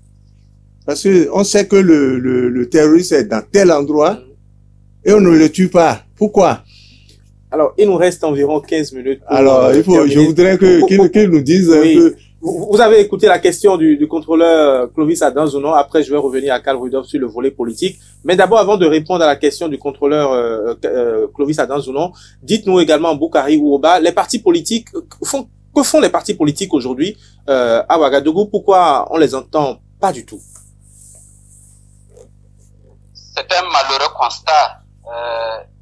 Parce que on sait que le terroriste est dans tel endroit et on ne le tue pas. Pourquoi? Alors, il nous reste environ 15 minutes. Alors, je voudrais qu'ils nous disent un peu. Vous avez écouté la question du contrôleur Clovis Adanzounon. Après, je vais revenir à Karl Rudolph sur le volet politique. Mais d'abord, avant de répondre à la question du contrôleur Clovis Adanzounon, dites-nous également, Boukari Ouoba, les partis politiques que font les partis politiques aujourd'hui à Ouagadougou? Pourquoi on les entend pas du tout? C'est un malheureux constat.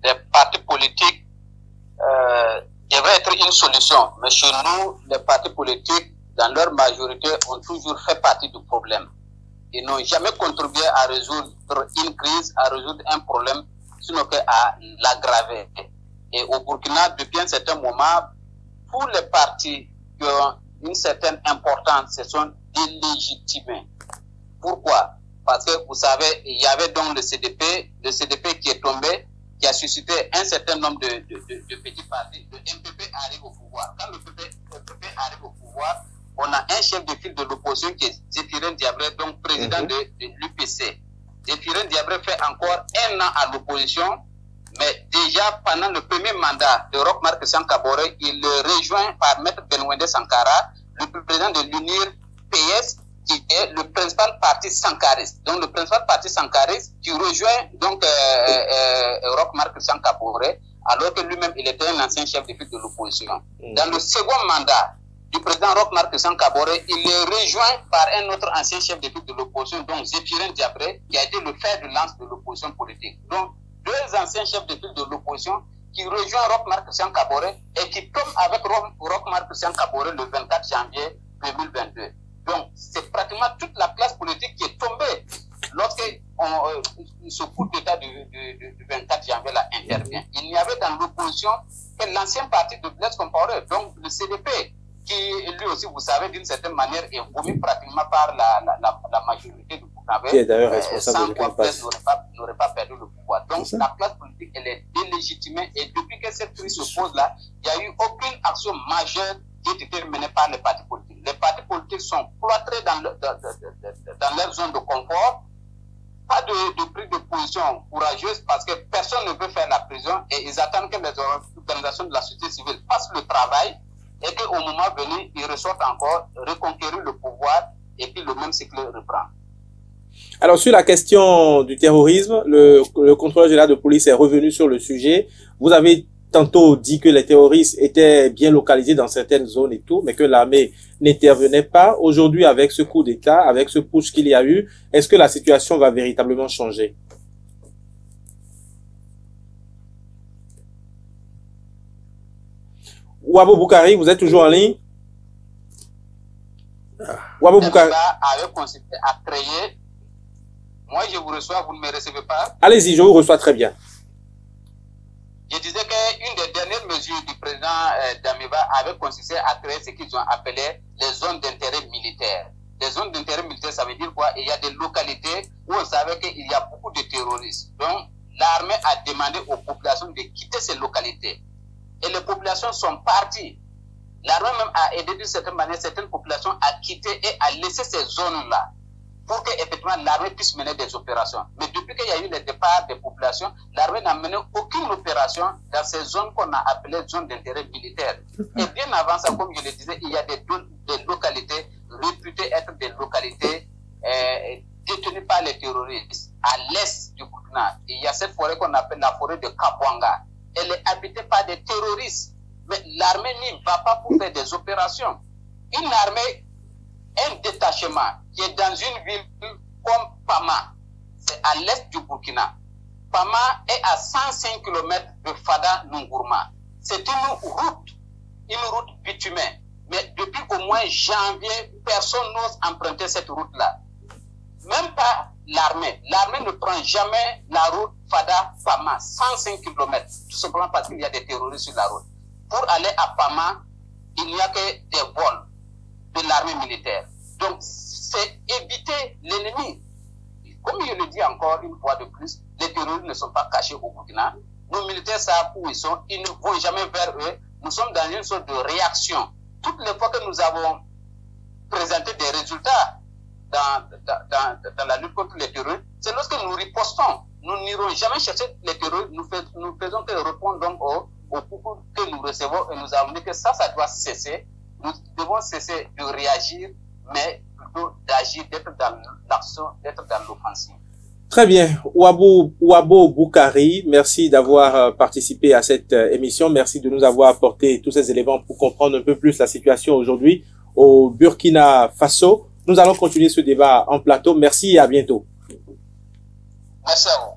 Les partis politiques devraient être une solution. Mais chez nous, les partis politiques, dans leur majorité, ont toujours fait partie du problème. Ils n'ont jamais contribué à résoudre une crise, à résoudre un problème, sinon qu'à l'aggraver. Et au Burkina, depuis un certain moment, tous les partis qui ont une certaine importance se sont délégitimés. Pourquoi? Parce que vous savez, il y avait donc le CDP qui est tombé, qui a suscité un certain nombre de petits partis. Le MPP arrive au pouvoir. Quand le MPP arrive au pouvoir, on a un chef de file de l'opposition qui est Zéphirin Diabré, donc président de l'UPC. Zéphirin Diabré fait encore 1 an à l'opposition, mais déjà pendant le premier mandat de Roch Marc Christian-Kabore, il le rejoint par Maître Benwende Sankara, le président de l'UNIR PS, qui est le principal parti sankariste. Donc le principal parti sankariste qui rejoint donc Roch Marc Christian-Kabore, alors que lui-même il était un ancien chef de file de l'opposition. Dans le second mandat du président Roch Marc Christian-Kabore, il est rejoint par un autre ancien chef de file de l'opposition, donc Zéphirin Diabré, qui a été le fer de lance de l'opposition politique. Donc 2 anciens chefs de file de l'opposition qui rejoignent Roch Marc Christian-Kabore et qui tombent avec Roch Marc Christian-Kabore le 24 janvier 2022. Donc, c'est pratiquement toute la classe politique qui est tombée lorsque ce coup d'État du 24 janvier là intervient. Il n'y avait dans l'opposition que l'ancien parti de Blaise Compaoré, donc le CDP, qui lui aussi, vous savez, d'une certaine manière, est vomi pratiquement par la majorité du Burkinabé. Qui est d'ailleurs responsable sans quoi Blaise n'aurait pas perdu le pouvoir. Donc, la classe politique, elle est délégitimée et depuis que cette crise se pose là, il n'y a eu aucune action majeure qui a été menée par les partis politiques. Les partis politiques sont cloîtrés dans leur zone de confort. Pas de prise de position courageuse parce que personne ne veut faire la prison et ils attendent que les organisations de la société civile fassent le travail et qu'au moment venu, ils ressortent encore, reconquérir le pouvoir et puis le même cycle reprend. Alors, sur la question du terrorisme, le contrôleur général de police est revenu sur le sujet. Vous avez tantôt dit que les terroristes étaient bien localisés dans certaines zones et tout, mais que l'armée n'intervenait pas. Aujourd'hui, avec ce coup d'État, avec ce push qu'il y a eu, est-ce que la situation va véritablement changer? Ouabo Boukari, vous êtes toujours en ligne? Ouabo Boukari avait consisté à créer. Moi, je vous reçois, vous ne me recevez pas? Allez-y, je vous reçois très bien. Je disais qu'une des dernières mesures du président Damiba avait consisté à créer ce qu'ils ont appelé les zones d'intérêt militaire. Les zones d'intérêt militaire, ça veut dire quoi? Il y a des localités où on savait qu'il y a beaucoup de terroristes. Donc, l'armée a demandé aux populations de quitter ces localités. Et les populations sont parties. L'armée même a aidé d'une certaine manière certaines populations à quitter et à laisser ces zones-là pour que effectivement l'armée puisse mener des opérations. Mais depuis qu'il y a eu le départ des populations, l'armée n'a mené aucune opération dans ces zones qu'on a appelées zones d'intérêt militaire. Et bien avant ça, comme je le disais, il y a des localités réputées être des localités détenues par les terroristes à l'est du Burkina. Il y a cette forêt qu'on appelle la forêt de Kabwanga. Elle est habitée par des terroristes. Mais l'armée n'y va pas pour faire des opérations. Une armée, un détachement qui est dans une ville comme Pama, c'est à l'est du Burkina. Pama est à 105 km de Fada Nungourma. C'est une route bitumée. Mais depuis au moins janvier, personne n'ose emprunter cette route-là. Même pas l'armée. L'armée ne prend jamais la route Fada, Pama, 105 km, tout simplement parce qu'il y a des terroristes sur la route. Pour aller à Pama, il n'y a que des vols de l'armée militaire. Donc, c'est éviter l'ennemi. Comme je le dis encore une fois de plus, les terroristes ne sont pas cachés au Burkina. Nos militaires savent où ils sont, ils ne vont jamais vers eux. Nous sommes dans une sorte de réaction. Toutes les fois que nous avons présenté des résultats dans la lutte contre les terroristes, c'est lorsque nous ripostons. Nous n'irons jamais chercher les terroristes, nous faisons que répondre donc aux coups que nous recevons et nous avons dit que ça doit cesser. Nous devons cesser de réagir, mais plutôt d'agir, d'être dans l'action, d'être dans l'offensive. Très bien. Ouabo Boukari, merci d'avoir participé à cette émission. Merci de nous avoir apporté tous ces éléments pour comprendre un peu plus la situation aujourd'hui au Burkina Faso. Nous allons continuer ce débat en plateau. Merci et à bientôt. Merci à vous.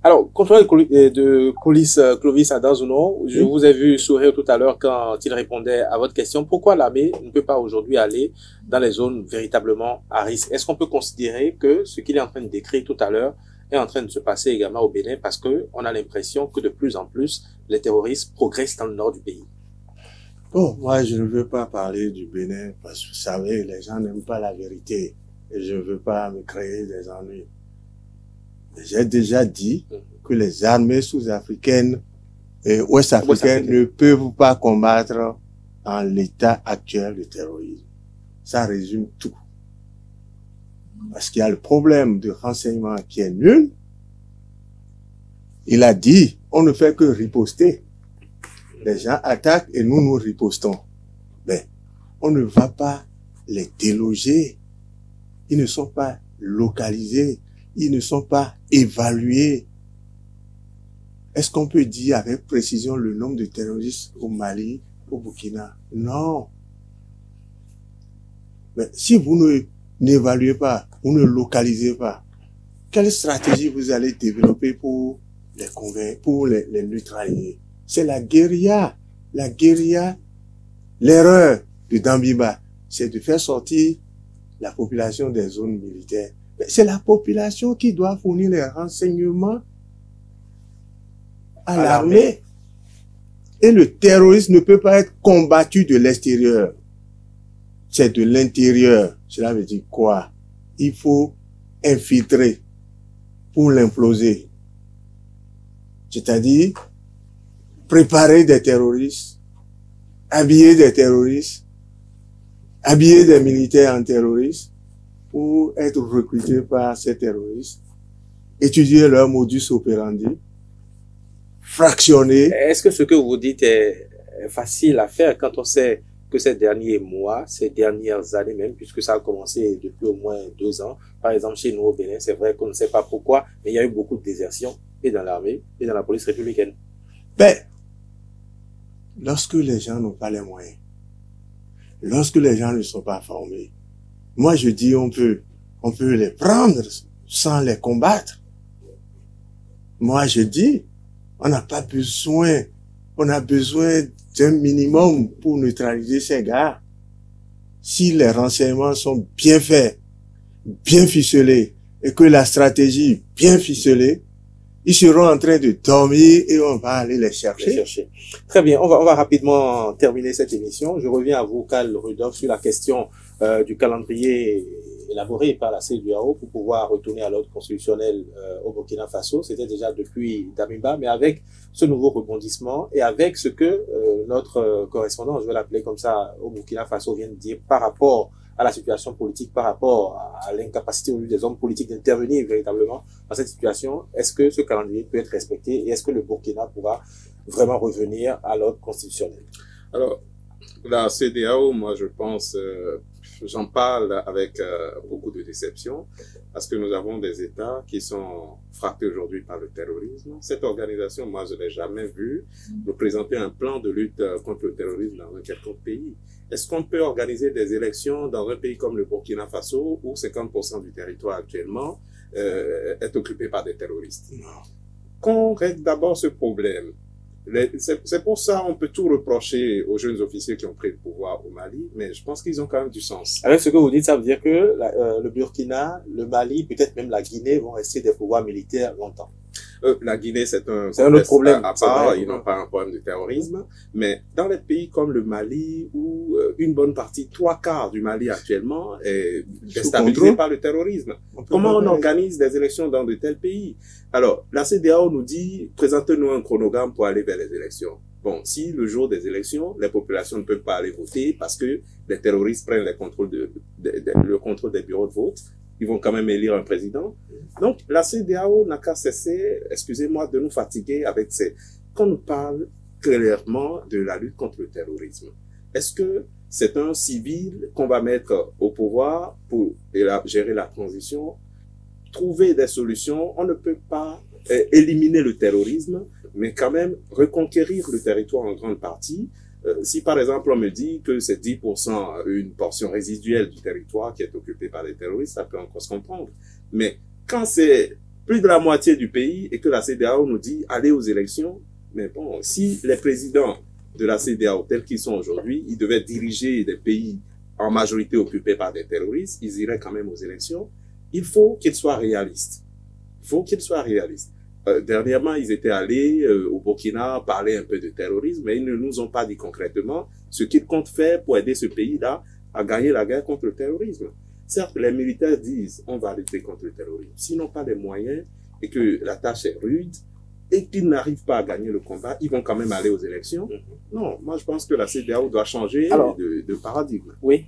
Alors, contrôleur de police Clovis Adanzouno, je vous ai vu sourire tout à l'heure quand il répondait à votre question. Pourquoi l'armée ne peut pas aujourd'hui aller dans les zones véritablement à risque? Est-ce qu'on peut considérer que ce qu'il est en train de décrire tout à l'heure est en train de se passer également au Bénin parce que on a l'impression que de plus en plus les terroristes progressent dans le nord du pays? Bon, moi, je ne veux pas parler du Bénin parce que vous savez, les gens n'aiment pas la vérité et je ne veux pas me créer des ennuis. J'ai déjà dit que les armées sous-africaines et ouest-africaines ne peuvent pas combattre en l'état actuel du terrorisme. Ça résume tout. Parce qu'il y a le problème de renseignement qui est nul. Il a dit, on ne fait que riposter. Les gens attaquent et nous ripostons. Mais on ne va pas les déloger. Ils ne sont pas localisés. Ils ne sont pas évalués. Est-ce qu'on peut dire avec précision le nombre de terroristes au Mali, au Burkina? Non. Mais si vous n'évaluez pas, vous ne localisez pas, quelle stratégie vous allez développer pour les convaincre, pour les neutraliser? C'est la guérilla. La guérilla, l'erreur de Dambiba, c'est de faire sortir la population des zones militaires. C'est la population qui doit fournir les renseignements à l'armée. Et le terrorisme ne peut pas être combattu de l'extérieur. C'est de l'intérieur. Cela veut dire quoi? Il faut infiltrer pour l'imploser. C'est-à-dire préparer des terroristes, habiller des terroristes, habiller des militaires en terroristes, pour être recrutés par ces terroristes, étudier leur modus operandi, fractionner. Est-ce que ce que vous dites est facile à faire quand on sait que ces derniers mois, ces dernières années même, puisque ça a commencé depuis au moins 2 ans, par exemple chez nous au Bénin, c'est vrai qu'on ne sait pas pourquoi, mais il y a eu beaucoup de désertions, et dans l'armée, et dans la police républicaine. Ben, lorsque les gens n'ont pas les moyens, lorsque les gens ne sont pas formés, moi, je dis, on peut les prendre sans les combattre. Moi, je dis, on n'a pas besoin, on a besoin d'un minimum pour neutraliser ces gars. Si les renseignements sont bien faits, bien ficelés, et que la stratégie bien ficelée, ils seront en train de dormir et on va aller les chercher. Très bien, on va rapidement terminer cette émission. Je reviens à vous, Karl Rudolph, sur la question du calendrier élaboré par la CEDEAO pour pouvoir retourner à l'ordre constitutionnel au Burkina Faso. C'était déjà depuis Damiba, mais avec ce nouveau rebondissement et avec ce que notre correspondant, je vais l'appeler comme ça, au Burkina Faso vient de dire par rapport à la situation politique, par rapport à l'incapacité des hommes politiques d'intervenir véritablement dans cette situation. Est-ce que ce calendrier peut être respecté et est-ce que le Burkina pourra vraiment revenir à l'ordre constitutionnel? Alors, la CEDEAO, moi je pense, j'en parle avec beaucoup de déception parce que nous avons des États qui sont frappés aujourd'hui par le terrorisme. Cette organisation, moi je l'ai jamais vue nous présenter un plan de lutte contre le terrorisme dans un quelconque pays. Est-ce qu'on peut organiser des élections dans un pays comme le Burkina Faso où 50% du territoire actuellement est occupé par des terroristes? Non. Qu'on règle d'abord ce problème. C'est pour ça on peut tout reprocher aux jeunes officiers qui ont pris le pouvoir au Mali, mais je pense qu'ils ont quand même du sens. Avec ce que vous dites, ça veut dire que le Burkina, le Mali, peut-être même la Guinée vont rester des pouvoirs militaires longtemps. La Guinée, c'est un autre problème à part, ils n'ont pas un problème de terrorisme, mais dans les pays comme le Mali, où une bonne partie, 3/4 du Mali actuellement est déstabilisé par le terrorisme. Comment on organise des élections dans de tels pays? Alors, la CEDEAO nous dit, présentez-nous un chronogramme pour aller vers les élections. Bon, si le jour des élections, les populations ne peuvent pas aller voter parce que les terroristes prennent le contrôle des bureaux de vote, ils vont quand même élire un président. Donc, la CEDEAO n'a qu'à cesser, excusez-moi, de nous fatiguer avec qu'on nous parle clairement de la lutte contre le terrorisme. Est-ce que c'est un civil qu'on va mettre au pouvoir pour gérer la transition, trouver des solutions? On ne peut pas éliminer le terrorisme, mais quand même reconquérir le territoire en grande partie. Si par exemple on me dit que c'est 10%, une portion résiduelle du territoire qui est occupée par les terroristes, ça peut encore se comprendre. Mais quand c'est plus de la moitié du pays et que la CEDEAO nous dit allez aux élections, mais bon, si les présidents de la CEDEAO tels qu'ils sont aujourd'hui, ils devaient diriger des pays en majorité occupés par des terroristes, ils iraient quand même aux élections. Il faut qu'ils soient réalistes. Il faut qu'ils soient réalistes. Dernièrement, ils étaient allés au Burkina parler un peu de terrorisme, mais ils ne nous ont pas dit concrètement ce qu'ils comptent faire pour aider ce pays-là à gagner la guerre contre le terrorisme. Certes, les militaires disent on va lutter contre le terrorisme. S'ils n'ont pas les moyens et que la tâche est rude et qu'ils n'arrivent pas à gagner le combat, ils vont quand même aller aux élections. Non, moi je pense que la CEDEAO doit changer de paradigme. Oui.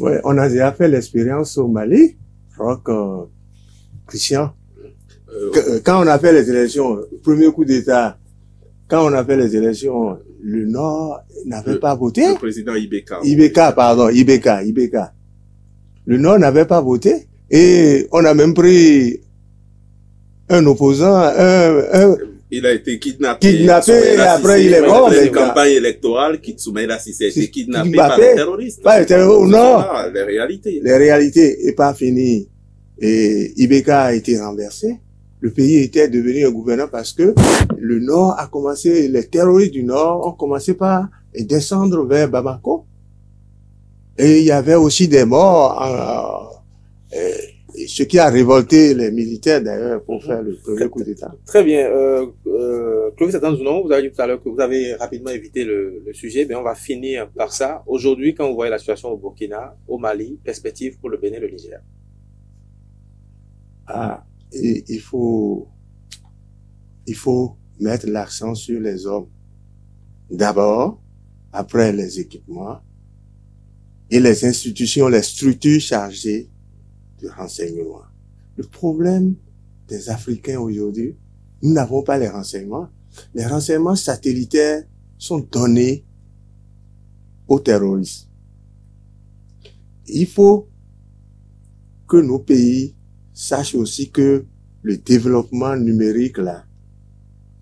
Ouais, on a déjà fait l'expérience au Mali. Je crois que Christian, quand on a fait les élections, premier coup d'État, quand on a fait les élections, le Nord n'avait pas voté. Le président Ibeka. Ibeka. Le Nord n'avait pas voté et on a même pris un opposant, il a été kidnappé et après il est mort. Une campagne électorale, Soumaïla Cissé a été kidnappé par les terroristes. Par les terroristes, non. Les réalités. Les réalités est pas fini. Et Ibeka a été renversé. Le pays était devenu un gouvernement parce que le Nord a commencé, les terroristes du Nord ont commencé par descendre vers Bamako. Et il y avait aussi des morts, ce qui a révolté les militaires d'ailleurs pour faire le premier coup d'État. Très bien. Clovis Atanzounon, vous avez dit tout à l'heure que vous avez rapidement évité le sujet, mais on va finir par ça. Aujourd'hui, quand vous voyez la situation au Burkina, au Mali, perspective pour le Bénin et le Niger? Et il faut mettre l'accent sur les hommes. D'abord, après les équipements et les institutions, les structures chargées de renseignement. Le problème des Africains aujourd'hui, nous n'avons pas les renseignements. Les renseignements satellitaires sont donnés aux terroristes. Il faut que nos pays sachent aussi que le développement numérique, là,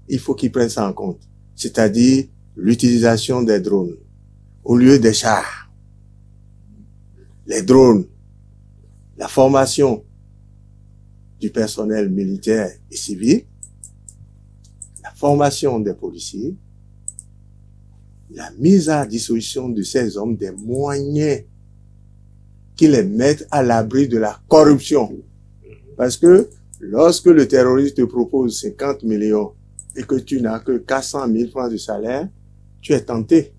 il faut qu'ils prennent ça en compte. C'est-à-dire l'utilisation des drones au lieu des chars. Les drones, la formation du personnel militaire et civil, la formation des policiers, la mise à disposition de ces hommes des moyens qui les mettent à l'abri de la corruption. Parce que lorsque le terroriste te propose 50 millions et que tu n'as que 400 000 francs de salaire, tu es tenté.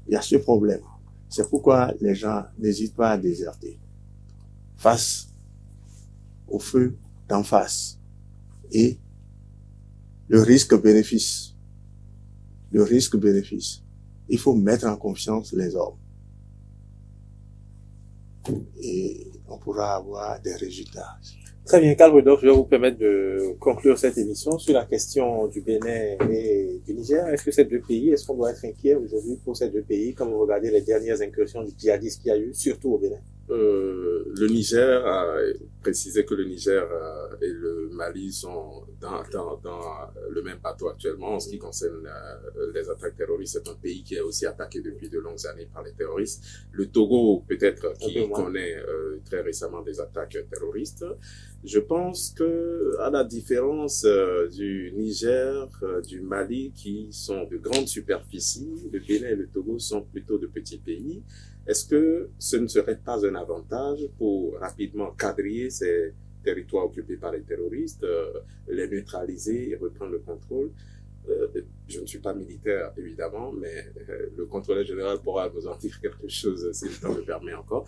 Il y a ce problème. C'est pourquoi les gens n'hésitent pas à déserter face au feu d'en face. Et le risque-bénéfice. Le risque-bénéfice. Il faut mettre en confiance les hommes. Et on pourra avoir des résultats. Très bien, Karl Rudolph, je vais vous permettre de conclure cette émission sur la question du Bénin et du Niger. Est-ce que ces deux pays, est-ce qu'on doit être inquiet aujourd'hui pour ces deux pays, comme vous regardez les dernières incursions du djihadisme qu'il y a eu, surtout au Bénin? Le Niger a précisé que le Niger et le Mali sont dans le même bateau actuellement en ce qui concerne les attaques terroristes. C'est un pays qui est aussi attaqué depuis de longues années par les terroristes. Le Togo, peut-être, qui connaît très récemment des attaques terroristes. Je pense que, à la différence du Niger, du Mali, qui sont de grandes superficies, le Bénin et le Togo sont plutôt de petits pays. Est-ce que ce ne serait pas un avantage pour rapidement quadriller ces territoires occupés par les terroristes, les neutraliser et reprendre le contrôle. Je ne suis pas militaire, évidemment, mais le contrôleur général pourra nous en dire quelque chose si le temps le permet encore.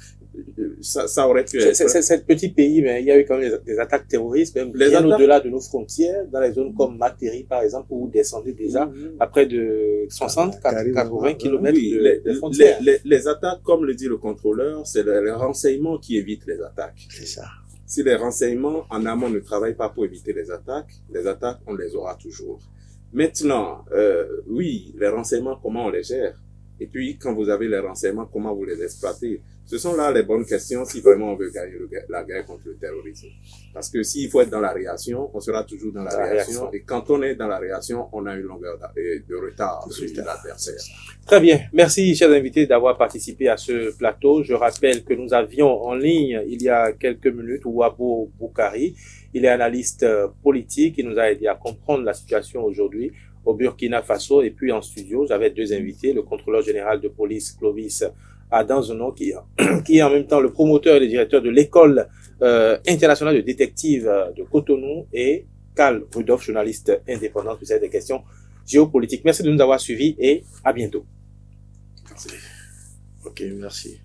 Ça aurait pu être... C'est un petit pays, mais il y a eu quand même des attaques terroristes, même bien au-delà de nos frontières, dans les zones comme Materi, par exemple, où vous descendez déjà à près de 180 km de frontières. Les attaques, comme le dit le contrôleur, c'est les renseignements qui évitent les attaques. C'est ça. Si les renseignements en amont ne travaillent pas pour éviter les attaques, on les aura toujours. Maintenant, oui, les renseignements, comment on les gère? Et puis, quand vous avez les renseignements, comment vous les exploitez? Ce sont là les bonnes questions si vraiment on veut gagner la guerre contre le terrorisme. Parce que s'il faut être dans la réaction, on sera toujours dans la réaction. Et quand on est dans la réaction, on a une longueur de retard sur l'adversaire. Très bien. Merci, chers invités, d'avoir participé à ce plateau. Je rappelle que nous avions en ligne, il y a quelques minutes, Ouabo Boukari. Il est analyste politique. Il nous a aidé à comprendre la situation aujourd'hui au Burkina Faso. Et puis en studio, j'avais deux invités, le contrôleur général de police, Clovis Adanzono, qui est en même temps le promoteur et le directeur de l'école internationale de détectives de Cotonou, et Karl Rudolph, journaliste indépendant spécialiste des questions géopolitiques. Merci de nous avoir suivis et à bientôt. Merci. Ok, merci.